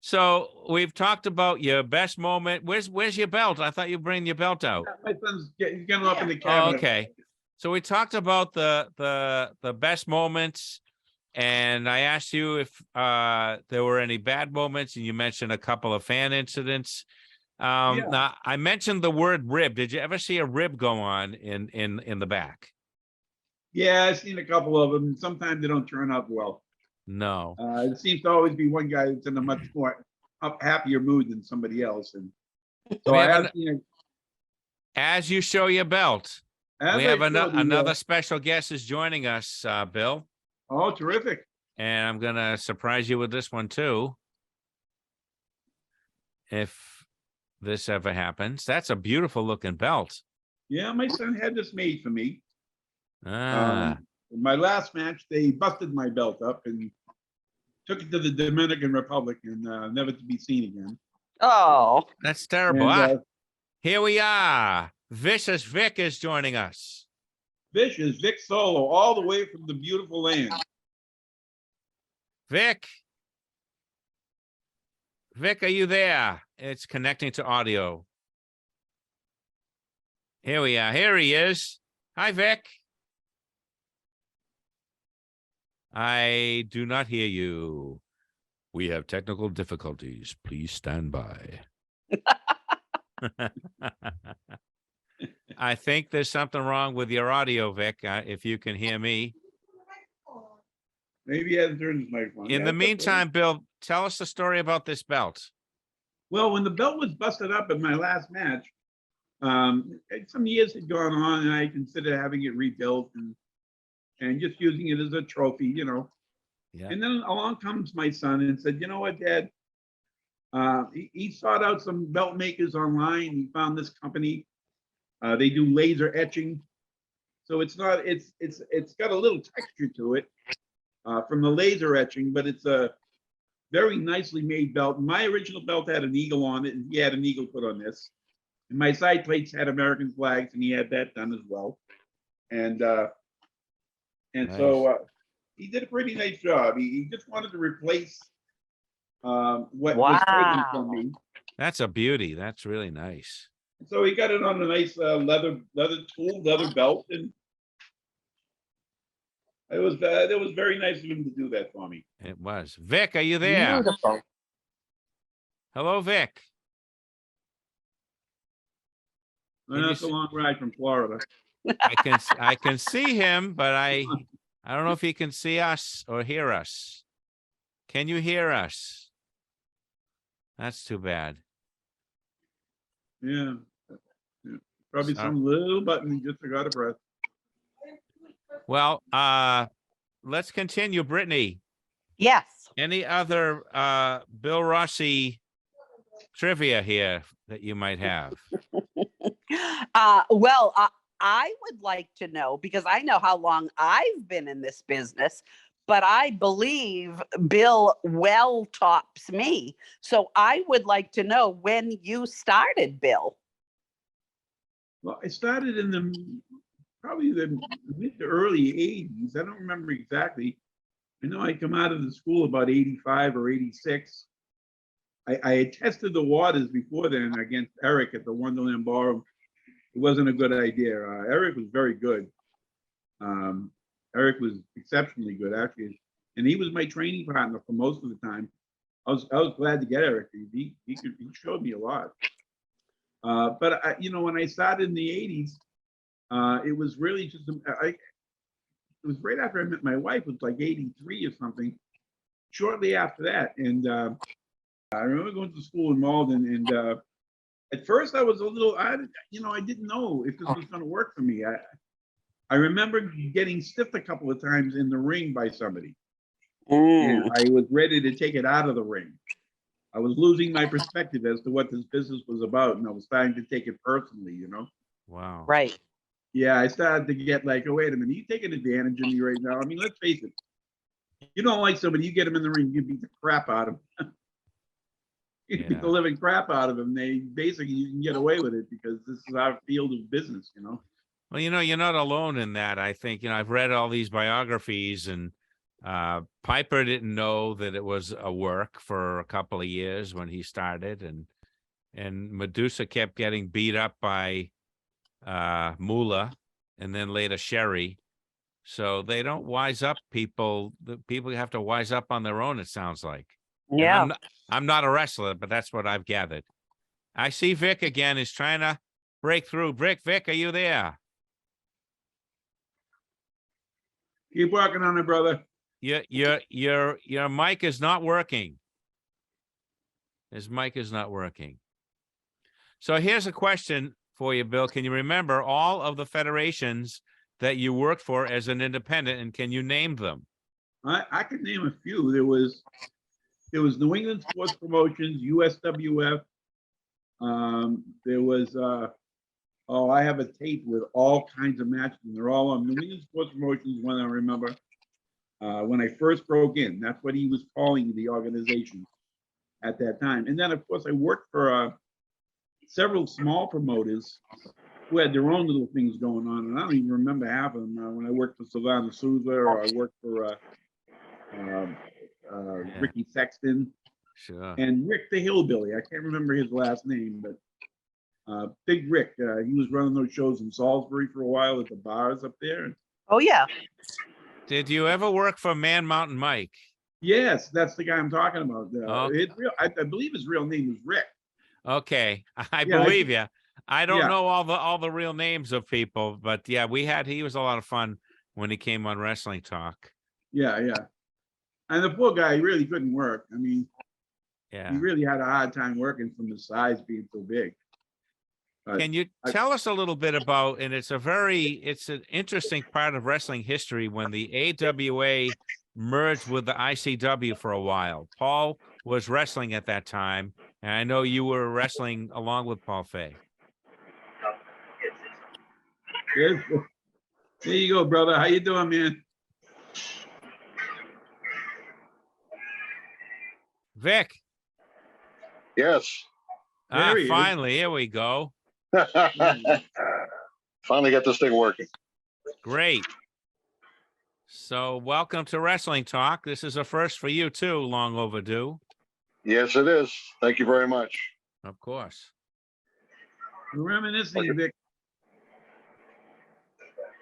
So we've talked about your best moment. Where's your belt? I thought you bring your belt out. My son's getting up in the cabinet. Oh, okay. So we talked about the best moments, and I asked you if there were any bad moments, and you mentioned a couple of fan incidents. Now I mentioned the word rib. Did you ever see a rib go on in the back? Yeah, I've seen a couple of them. Sometimes they don't turn out well. No. It seems to always be one guy that's in a much more happier mood than somebody else. And so I have seen it. As you show your belt, we have another special guest is joining us, Bill. Oh, terrific. And I'm going to surprise you with this one too. If this ever happens. That's a beautiful looking belt. Yeah, my son had this made for me. Ah. In my last match, they busted my belt up and took it to the Dominican Republic and never to be seen again. Oh, That's terrible. And, Here we are. Vicious Vic is joining us. Vicious Vic Solo, all the way from the beautiful land. Vic, are you there? It's connecting to audio. Here we are. Here he is. Hi, Vic. I do not hear you. We have technical difficulties. Please stand by. I think there's something wrong with your audio, Vic, if you can hear me. Maybe he hasn't turned his microphone. In Yeah, the it's okay. meantime, Bill, tell us the story about this belt. Well, when the belt was busted up in my last match, some years had gone on, and I considered having it rebuilt and just using it as a trophy, you know. Yeah. And then along comes my son and said, "You know what, Dad? He sought out some belt makers online. He found this company. They do laser etching, so it's got a little texture to it from the laser etching, but it's a very nicely made belt. My original belt had an eagle on it, and he had an eagle put on this. And my side plates had American flags, and he had that done as well. And Nice. so he did a pretty nice job. He just wanted to replace what was taken from me. That's a beauty. That's really nice. So he got it on a nice leather belt, and it was very nice of him to do that for me. It was. Vic, are you there? Beautiful. Hello, Vic. And that's a long ride from Florida. I can see him, but I don't know if he can see us or hear us. Can you hear us? That's too bad. Yeah. Probably Sorry. some little button he just forgot to press. Well, let's continue. Brittany, Yes. any other Bill Rossi trivia here that you might have? Well, I would like to know, because I know how long I've been in this business, but I believe Bill well tops me. So I would like to know when you started, Bill. Well, I started in probably the mid to early 80s. I don't remember exactly. I know I come out of the school about 85 or 86. I had tested the waters before then against Eric at the Wonderland Ballroom. It wasn't a good idea. Eric was very good. Eric was exceptionally good, actually, and he was my training partner for most of the time. I was glad to get Eric. He showed me a lot. But when I started in the 80s, it was really just it was right after I met my wife. It was like 83 or something. Shortly after that, and I remember going to school in Malden, and at first I was a little, I didn't know if this was going to work for me. I remember getting stiffed a couple of times in the ring by somebody, and I was ready to take it out of the ring. I was losing my perspective as to what this business was about, and I was starting to take it personally, you know? Wow. Right. Yeah, I started to get like, oh, wait a minute, you taking advantage of me right now? I mean, let's face it. You don't like somebody, you get them in the ring, you beat the crap out of them. You beat the living crap out of them. You can get away with it because this is our field of business, you know? Well, you're not alone in that. I think, I've read all these biographies, and Piper didn't know that it was a work for a couple of years when he started, and Medusa kept getting beat up by Moolah and then later Sherry. So they don't wise up people. The people have to wise up on their own, it sounds like. Yeah. I'm not a wrestler, but that's what I've gathered. I see Vic again is trying to break through. Vic, are you there? Keep working on it, brother. Your mic is not working. His mic is not working. So here's a question for you, Bill. Can you remember all of the federations that you worked for as an independent, and can you name them? I could name a few. There was New England Sports Promotions, USWF. There was I have a tape with all kinds of matches, and they're all on New England Sports Promotions. One I remember when I first broke in. That's what he was calling the organization at that time. And then, of course, I worked for several small promoters who had their own little things going on, and I don't even remember half of them. When I worked for Sylvana Souza, or I worked for Ricky Sexton, Sure. and Rick the Hillbilly. I can't remember his last name, but Big Rick. He was running those shows in Salisbury for a while at the bars up there. Oh, yeah. Did you ever work for Man Mountain Mike? Yes, that's the guy I'm talking about. Okay. I believe his real name was Rick. Okay, I Yeah, believe you. I don't Yeah. know all the real names of people, but yeah, he was a lot of fun when he came on Wrestling Talk. Yeah, yeah. And the poor guy really couldn't work. I mean, Yeah. he really had a hard time working from the size being so big. Can you tell us a little bit about, and it's an interesting part of wrestling history when the AWA merged with the ICW for a while. Paul was wrestling at that time, and I know you were wrestling along with Paul Fay. There you go, brother. How you doing, man? Vic. Yes. There he is. Finally, here we go. Finally got this thing working. Great. So welcome to Wrestling Talk. This is a first for you too, long overdue. Yes, it is. Thank you very much. Of course. We're reminiscing, Vic.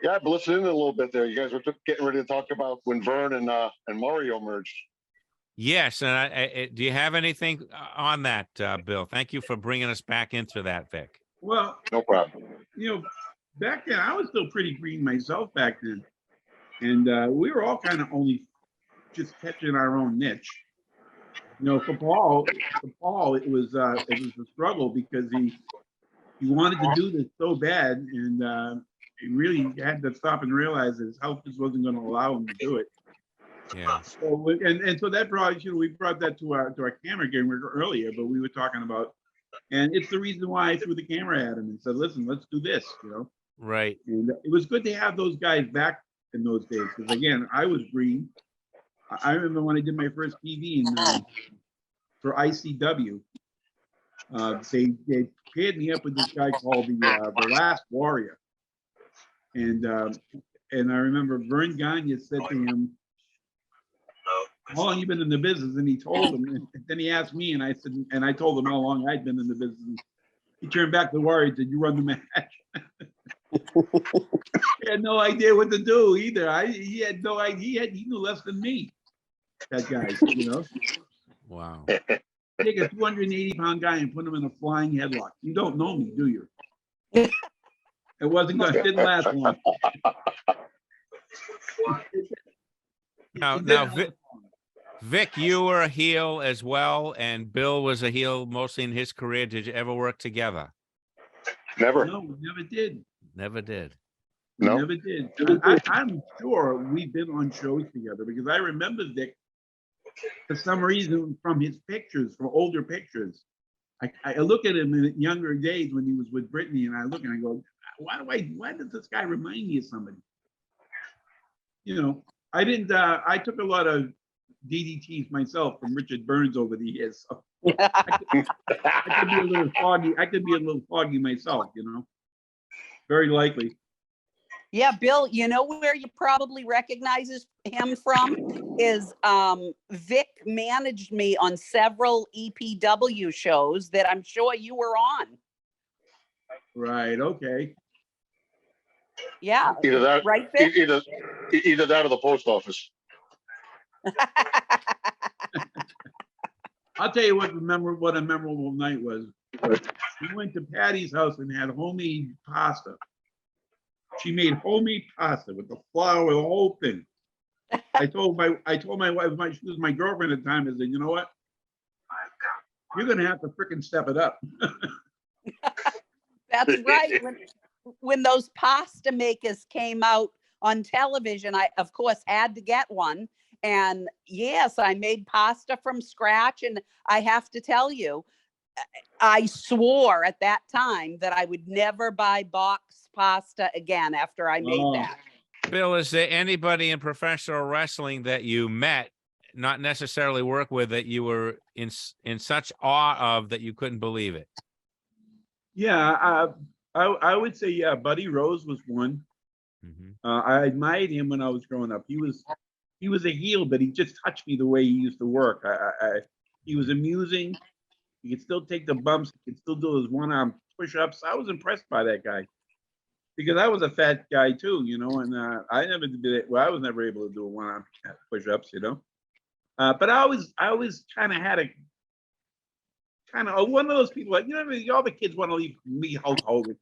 Yeah, I've been listening in a little bit there. You guys were getting ready to talk about when Vern and Mario merged. Yes, and do you have anything on that, Bill? Thank you for bringing us back into that, Vic. Well, No problem. you know, back then I was still pretty green myself back then, and we were all kind of only just catching our own niche. You know, for Paul, it was a struggle because he wanted to do this so bad, and he really had to stop and realize that his health just wasn't going to allow him to do it. Yeah. So, and so that brought, we brought that to our camera game earlier, but we were talking about, and it's the reason why I threw the camera at him and said, listen, let's do this, you know? Right. And it was good to have those guys back in those days, because again, I was green. I remember when I did my first TV for ICW, they paired me up with this guy called the Last Warrior. And I remember Vern Gagne said to him, how long you been in the business? And he told him, and then he asked me, and I said, and I told him how long I'd been in the business. And he turned back to the Warrior and said, you run the match. He had no idea what to do either. He had no idea. He knew less than me, that guy, you know? Wow. Take a 280-pound guy and put him in a flying headlock. You don't know me, do you? It didn't last long. Now, Vic, you were a heel as well, and Bill was a heel mostly in his career. Did you ever work together? Never. No, we never did. Never did. We No. never did. I'm sure we've been on shows together because I remember Vic, for some reason, from his pictures, from older pictures. I look at him in younger days when he was with Brittany, and I look and I go, why does this guy remind me of somebody? You know, I took a lot of DDTs myself from Richard Burns over the years. So I could be a little foggy. I could be a little foggy myself, you know, very likely. Yeah, Bill, you know where you probably recognizes him from is Vic managed me on several EPW shows that I'm sure you were on. Right. Okay. Yeah. Either that, Right, Vic? either that or the post office. I'll tell you what a memorable night was. We went to Patty's house and had homemade pasta. She made homemade pasta with the flour, the whole thing. I told my wife, she was my girlfriend at the time, I said, you know what? You're gonna have to freaking step it up. That's right. When those pasta makers came out on television, I, of course, had to get one. And yes, I made pasta from scratch. And I have to tell you, I swore at that time that I would never buy box pasta again after I made that. Bill, is there anybody in professional wrestling that you met, not necessarily work with, that you were in such awe of that you couldn't believe it? Yeah, I would say, yeah, Buddy Rose was one. Mm-hmm. I admired him when I was growing up. He was a heel, but he just touched me the way he used to work. He was amusing. He could still take the bumps. He could still do his one-arm push-ups. I was impressed by that guy because I was a fat guy too, you know, and I never did it. Well, I was never able to do a one-arm push-ups, you know. But I always kind of had kind of one of those people like, all the kids want to meet Hulk Hogan.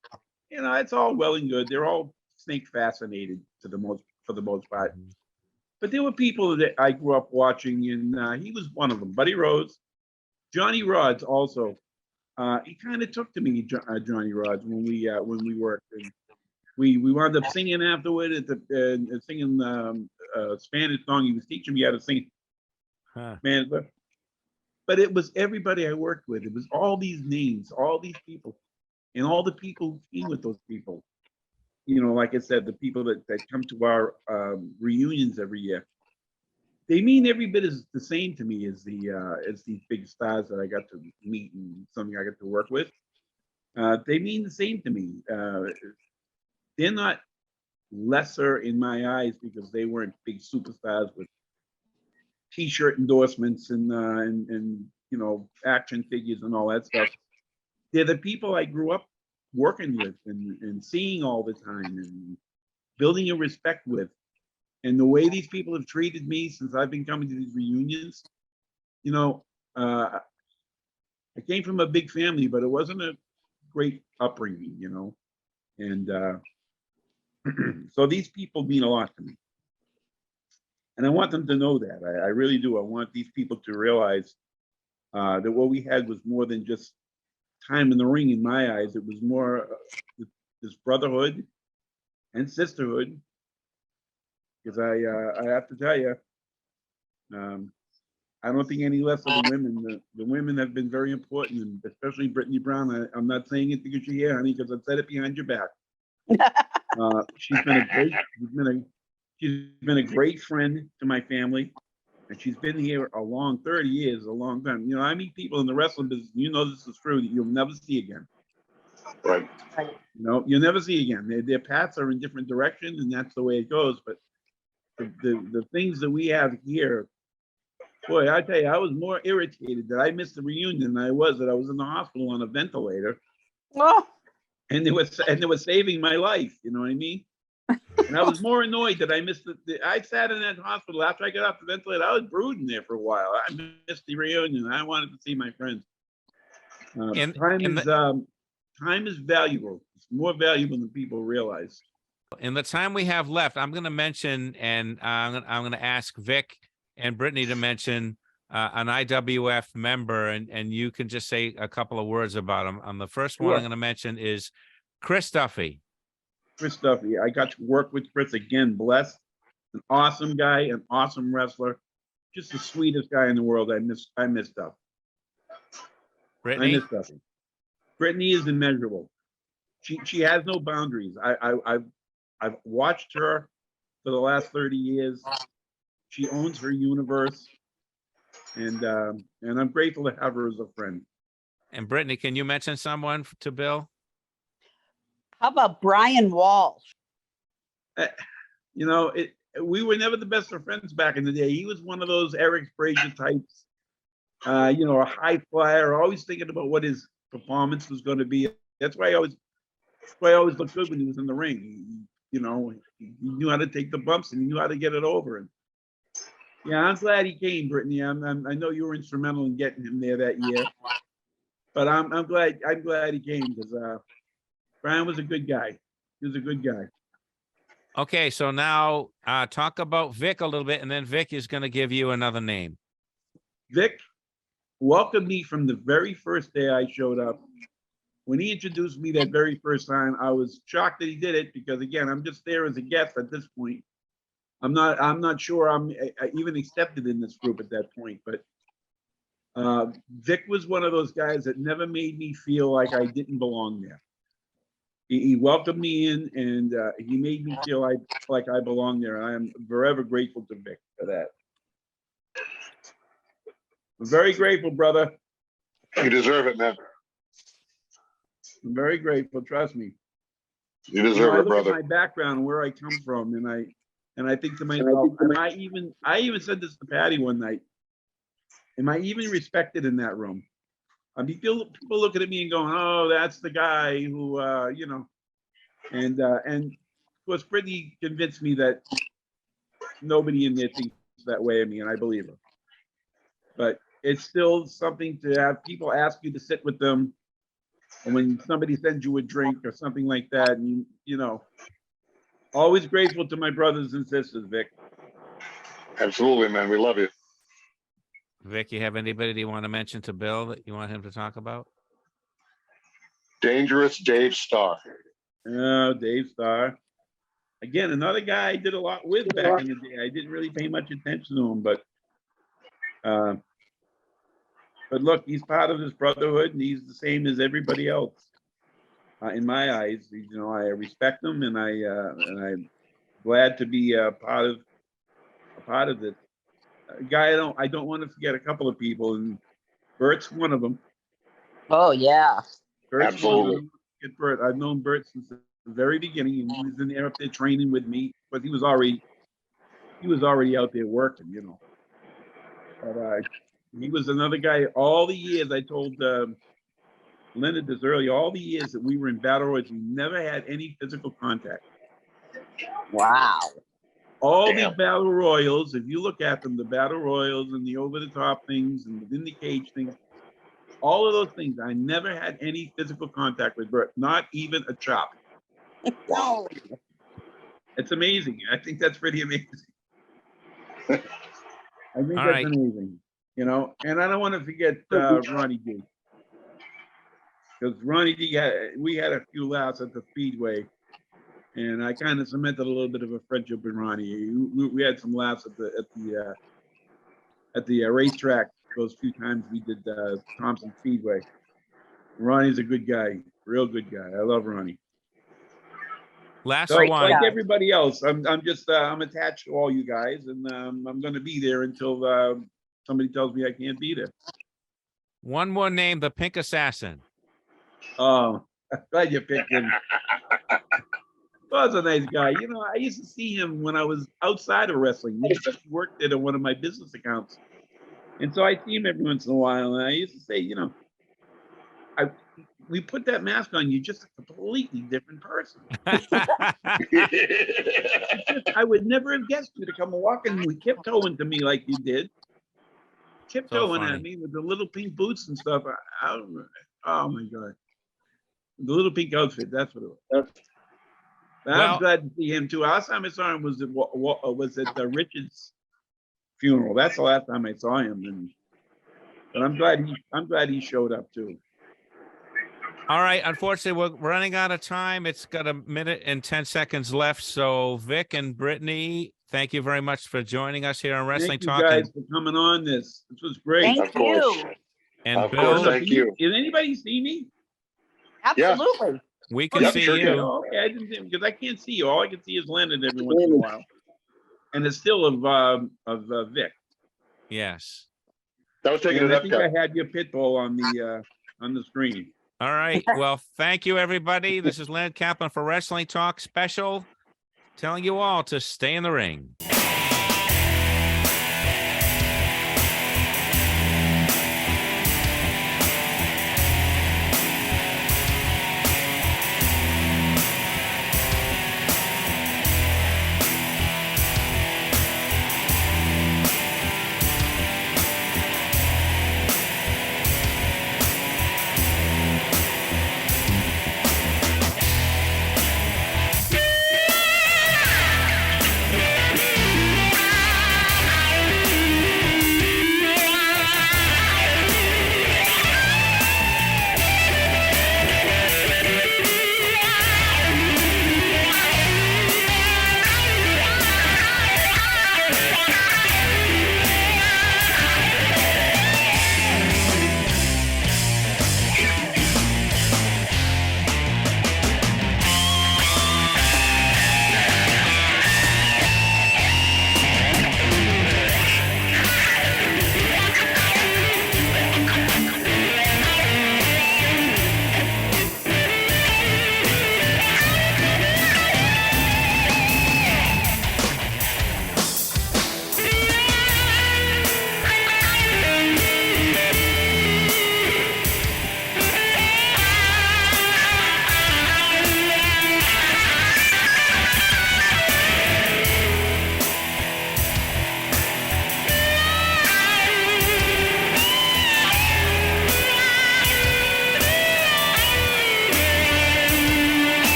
It's all well and good. They're all snake fascinated for the most part. But there were people that I grew up watching, and he was one of them. Buddy Rose, Johnny Rods also. He kind of took to me, Johnny Rods, when we worked. And we wound up singing afterward singing Spanish song. He was teaching me how to sing Spanish. But it was everybody I worked with. It was all these names, all these people, and all the people who came with those people. Like I said, the people that come to our reunions every year, they mean every bit as the same to me as these big stars that I got to meet and something I got to work with. They mean the same to me. They're not lesser in my eyes because they weren't big superstars with T-shirt endorsements and action figures and all that stuff. They're the people I grew up working with and seeing all the time and building a respect with. And the way these people have treated me since I've been coming to these reunions, I came from a big family, but it wasn't a great upbringing, and so these people mean a lot to me. And I want them to know that. I really do. I want these people to realize that what we had was more than just time in the ring in my eyes. It was more this brotherhood and sisterhood. Because I have to tell you, I don't think any less of the women. The women have been very important, and especially Brittany Brown. I'm not saying it because you're here, honey, because I've said it behind your back. She's been a great friend to my family, and she's been here a long 30 years, a long time. I meet people in the wrestling business. This is true that you'll never see again. Right. You'll never see again. Their paths are in different directions, and that's the way it goes. But the things that we have here, boy, I tell you, I was more irritated that I missed the reunion than I was that I was in the hospital on a ventilator. Oh, And they were saving my life. You know what I mean? And I was more annoyed that I missed I sat in that hospital after I got off the ventilator. I was brooding there for a while. I missed the reunion. I wanted to see my friends. Time is valuable. It's more valuable than people realize. In the time we have left, I'm going to mention, and I'm going to ask Vic and Brittany to mention an IWF member, and you can just say a couple of words about him. The first one I'm going to mention is Chris Duffy. Chris Duffy. I got to work with Chris again. Blessed, an awesome guy, an awesome wrestler, just the sweetest guy in the world. I miss Duffy. Brittany? I miss Duffy. Brittany is immeasurable. She has no boundaries. I've watched her for the last 30 years. She owns her universe, and I'm grateful to have her as a friend. And Brittany, can you mention someone to Bill? how about Brian Walsh? We were never the best of friends back in the day. He was one of those Eric Frazier types, a high flyer, always thinking about what his performance was going to be. That's why I always looked good when he was in the ring. He knew how to take the bumps and he knew how to get it over. And yeah, I'm glad he came, Brittany. I know you were instrumental in getting him there that year, but I'm glad he came because Brian was a good guy. He was a good guy. Okay, so now talk about Vic a little bit, and then Vic is going to give you another name. Vic welcomed me from the very first day I showed up. When he introduced me that very first time, I was shocked that he did it because, again, I'm just there as a guest at this point. I'm not sure I even accepted in this group at that point, but Vic was one of those guys that never made me feel like I didn't belong there. He welcomed me in, and he made me feel like I belong there. I am forever grateful to Vic for that. I'm very grateful, brother. You deserve it, man. I'm very grateful. Trust me. You deserve I it, look brother. at my background, where I come from, and I think to myself, I even said this to Patty one night. Am I even respected in that room? I mean, people looking at me and going, "Oh, that's the guy who, and of course, Brittany convinced me that nobody in there thinks that way of me, and I believe her. But it's still something to have people ask you to sit with them. And when somebody sends you a drink or something like that, and you know, always grateful to my brothers and sisters, Vic. Absolutely, man. We love you. Vic, you have anybody you want to mention to Bill that you want him to talk about? Dangerous Dave Starr. Oh, Dave Starr. Again, another guy I did a lot with back in the day. I didn't really pay much attention to him, but look, he's part of this brotherhood, and he's the same as everybody else. In my eyes, you know, I respect him, and I'm glad to be a part of this. A guy I don't want to forget a couple of people, and Bert's one of them. Oh, yeah. Bert's Absolutely. one of them. Get Bert. I've known Bert since the very beginning, and he was in there up there training with me, but he was already out there working, you know. But he was another guy. All the years I told Leonard this earlier, all the years that we were in battle royals, we never had any physical contact. Wow. All Damn. the battle royals, if you look at them, the battle royals and the over the top things and within the cage things, all of those things, I never had any physical contact with Bert, not even a chop. Wow. It's amazing. I think that's pretty amazing. I think All that's right. amazing. You know, and I don't want to forget Ronnie D. Because Ronnie D, we had a few laughs at the Speedway, and I kind of cemented a little bit of a friendship with Ronnie. We had some laughs at the racetrack those few times we did Thompson Speedway. Ronnie's a good guy, real good guy. I love Ronnie. Last So, one. like everybody else, I'm just I'm attached to all you guys, and I'm going to be there until somebody tells me I can't be there. One more name, the Pink Assassin. Oh, glad you picked him. Was a nice guy. You know, I used to see him when I was outside of wrestling. He worked at one of my business accounts, and so I see him every once in a while. And I used to say, you know, we put that mask on, you're just a completely different person. I would never have guessed you to come walking with tiptoeing to me like you did. Tiptoeing funny. at me with the little pink boots and stuff. Oh my God. The little pink outfit, that's what it was. Well- I'm glad to see him too. Last time I saw him was at Richard's funeral. That's the last time I saw him. But I'm glad he showed up too. All right. Unfortunately, we're running out of time. It's got a minute and 10 seconds left. So, Vic and Brittany, thank you very much for joining us here on Wrestling Thank you Talk. guys for coming on this. This was great. Thank Of course. you. And Of Bill, course, thank you. Did anybody see me? Absolutely. we can Yep, see sure you. can. Oh, okay, I didn't see him because I can't see you. All I can see is Leonard every once in a while, and it's still of Vic. Yes. That was taken And at I think I Epcot. had your pit bull on the screen. All right. Well, thank you, everybody. This is Leonard Kaplan for Wrestling Talk Special, telling you all to stay in the ring.